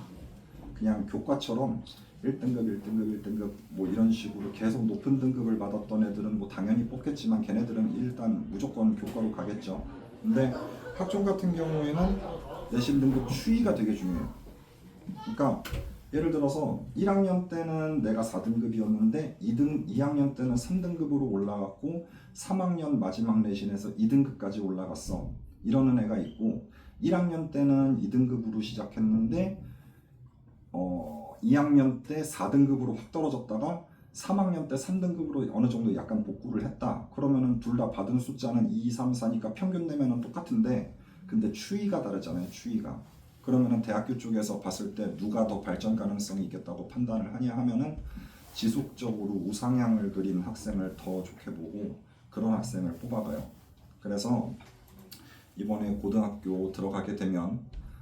그냥 교과처럼 1등급, 1등급, 1등급 뭐 이런 식으로 계속 높은 등급을 받았던 애들은 뭐 당연히 뽑겠지만 걔네들은 일단 무조건 교과로 가겠죠. 근데 학종 같은 경우에는 내신 등급 추이가 되게 중요해요. 그러니까 예를 들어서 1학년 때는 내가 4등급이었는데 2학년 때는 3등급으로 올라갔고 3학년 마지막 내신에서 2등급까지 올라갔어. 이러는 애가 있고 1학년 때는 2등급으로 시작했는데 2학년 때 4등급으로 확 떨어졌다가 3학년 때 3등급으로 어느 정도 약간 복구를 했다. 그러면은 둘 다 받은 숫자는 2, 3, 4니까 평균 내면은 똑같은데 근데 추이가 다르잖아요. 추이가. 그러면은 대학교 쪽에서 봤을 때 누가 더 발전 가능성이 있겠다고 판단을 하냐 하면은 지속적으로 우상향을 그린 학생을 더 좋게 보고 그런 학생을 뽑아가요. 그래서 이번에 고등학교 들어가게 되면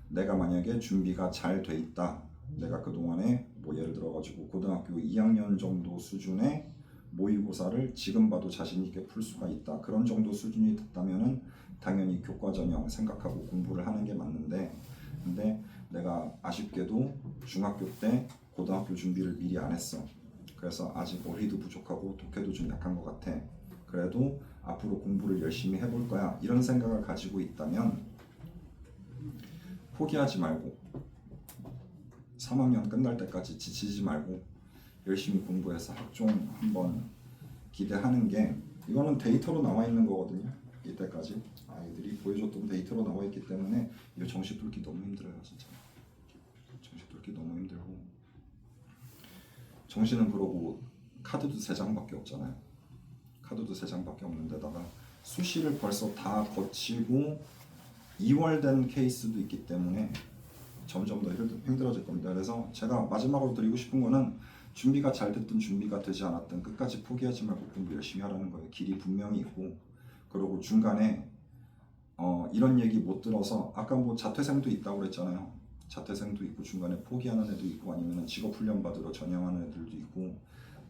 내가 만약에 준비가 잘 돼 있다. 내가 그동안에 뭐 예를 들어가지고 고등학교 2학년 정도 수준의 모의고사를 지금 봐도 자신 있게 풀 수가 있다. 그런 정도 수준이 됐다면은 당연히 교과 전형 생각하고 공부를 하는 게 맞는데 근데 내가 아쉽게도 중학교 때 고등학교 준비를 미리 안 했어. 그래서 아직 머리도 부족하고 독해도 좀 약한 것 같아. 그래도 앞으로 공부를 열심히 해볼 거야. 이런 생각을 가지고 있다면 포기하지 말고 3학년 끝날 때까지 지치지 말고 열심히 공부해서 학종 한번 기대하는 게 이거는 데이터로 나와 있는 거거든요. 이때까지 아이들이 보여줬던 데이터로 나와 있기 때문에 이거 정시 뚫기 너무 힘들어요. 진짜 정시 뚫기 너무 힘들고 정시는 그러고 카드도 3장밖에 없잖아요. 카드도 3장밖에 없는데다가 수시를 벌써 다 거치고 2월 된 케이스도 있기 때문에 점점 더 힘들어질 겁니다. 그래서 제가 마지막으로 드리고 싶은 거는 준비가 잘 됐든 준비가 되지 않았든 끝까지 포기하지 말고 공부 열심히 하라는 거예요. 길이 분명히 있고 그리고 중간에 이런 얘기 못 들어서 아까 뭐 자퇴생도 있다고 그랬잖아요. 자퇴생도 있고 중간에 포기하는 애도 있고 아니면 직업훈련 받으러 전향하는 애들도 있고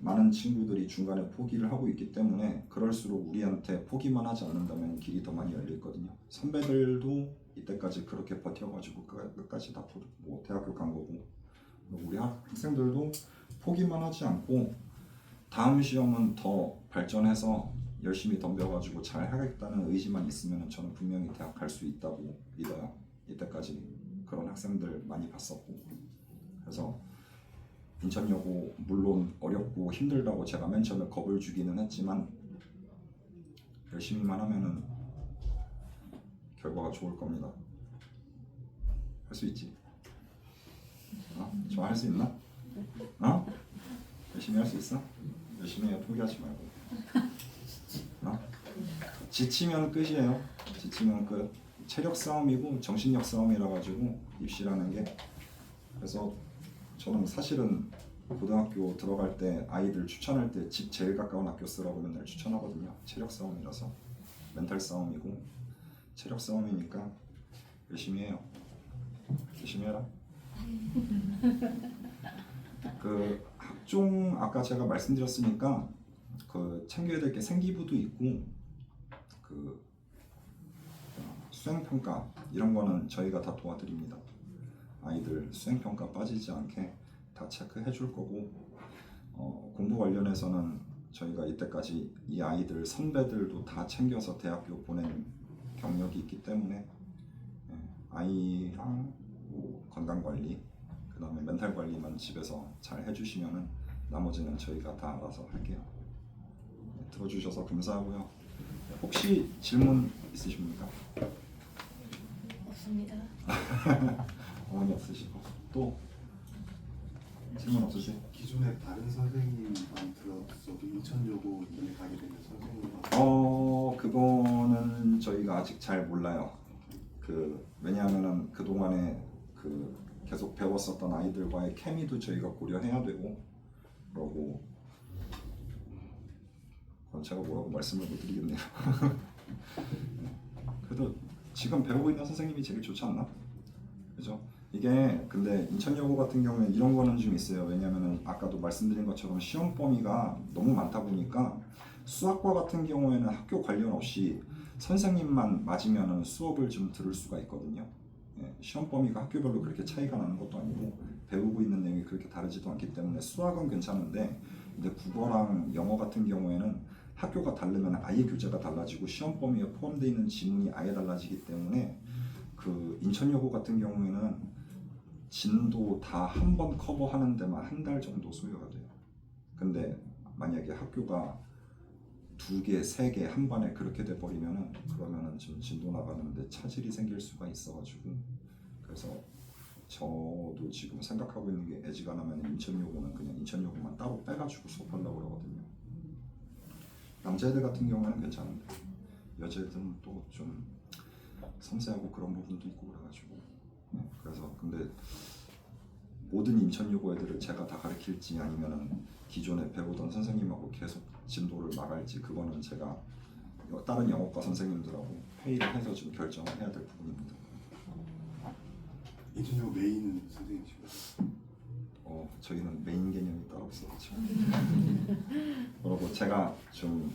많은 친구들이 중간에 포기를 하고 있기 때문에 그럴수록 우리한테 포기만 하지 않는다면 길이 더 많이 열려있거든요. 선배들도 이때까지 그렇게 버텨가지고 끝까지 다 뭐 대학교 간 거고 우리 학생들도 포기만 하지 않고 다음 시험은 더 발전해서 열심히 덤벼가지고 잘 하겠다는 의지만 있으면 저는 분명히 대학 갈 수 있다고 믿어요. 이때까지 그런 학생들 많이 봤었고 그래서 인천여고 물론 어렵고 힘들다고 제가 맨 처음에 겁을 주기는 했지만 열심히만 하면은 결과가 좋을 겁니다. 할 수 있지. 좀 할 수 있나? 열심히 할 수 있어? 열심히 해. 포기하지 말고. 지치면 끝이에요. 지치면 끝. 체력 싸움이고 정신력 싸움이라 가지고 입시라는 게. 그래서 저는 사실은 고등학교 들어갈 때 아이들 추천할 때 집 제일 가까운 학교 쓰라고 맨날 추천하거든요. 체력 싸움이라서. 멘탈 싸움이고 체력 싸움이니까 열심히 해요. 열심히 해라. 그 학종 아까 제가 말씀드렸으니까 그 챙겨야 될 게 생기부도 있고 그 수행평가 이런 거는 저희가 다 도와드립니다. 아이들 수행평가 빠지지 않게 다 체크해 줄 거고 공부 관련해서는 저희가 이때까지 이 아이들 선배들도 다 챙겨서 대학교 보낸 경력이 있기 때문에 아이랑 뭐 건강관리 그 다음에 멘탈 관리만 집에서 잘 해주시면은 나머지는 저희가 다 알아서 할게요. 들어주셔서 감사하고요. 혹시 질문 있으십니까? 없습니다. 어머니 없으시고 또 질문 없으세요? 기존에 다른 선생님만 들었어도 인천여고 이번에 가게 되는 선생님만 그거는 저희가 아직 잘 몰라요. 왜냐하면은 그 동안에 계속 배웠었던 아이들과의 케미도 저희가 고려해야 되고 그러고 그건 제가 뭐라고 말씀을 못 드리겠네요. 그래도 지금 배우고 있는 선생님이 제일 좋지 않나? 그죠? 이게 근데 인천여고 같은 경우에 이런 거는 좀 있어요. 왜냐면은 아까도 말씀드린 것처럼 시험 범위가 너무 많다 보니까 수학과 같은 경우에는 학교 관련 없이 선생님만 맞으면은 수업을 좀 들을 수가 있거든요. 시험 범위가 학교별로 그렇게 차이가 나는 것도 아니고 배우고 있는 내용이 그렇게 다르지도 않기 때문에 수학은 괜찮은데 근데 국어랑 영어 같은 경우에는 학교가 다르면 아예 교재가 달라지고 시험 범위에 포함되어 있는 지문이 아예 달라지기 때문에 그 인천여고 같은 경우에는 진도 다 한 번 커버하는 데만 한 달 정도 소요가 돼요. 근데 만약에 학교가 2개, 3개 한 번에 그렇게 돼버리면은 그러면은 지금 진도 나가는데 차질이 생길 수가 있어가지고 그래서 저도 지금 생각하고 있는 게 애지간하면 인천여고는 그냥 인천여고만 따로 빼가지고 수업하려고 그러거든요. 남자애들 같은 경우는 괜찮은데 여자애들은 또 좀 섬세하고 그런 부분도 있고 그래가지고 그래서 근데 모든 인천여고 애들을 제가 다 가르칠지 아니면은 기존에 배우던 선생님하고 계속 진도를 나갈지 그거는 제가 다른 영어과 선생님들하고 회의를 해서 좀 결정을 해야 될 부분입니다. 인천여고 메인 선생님이시고요. 저희는 메인 개념이 따로 없었죠. 그리고 제가 좀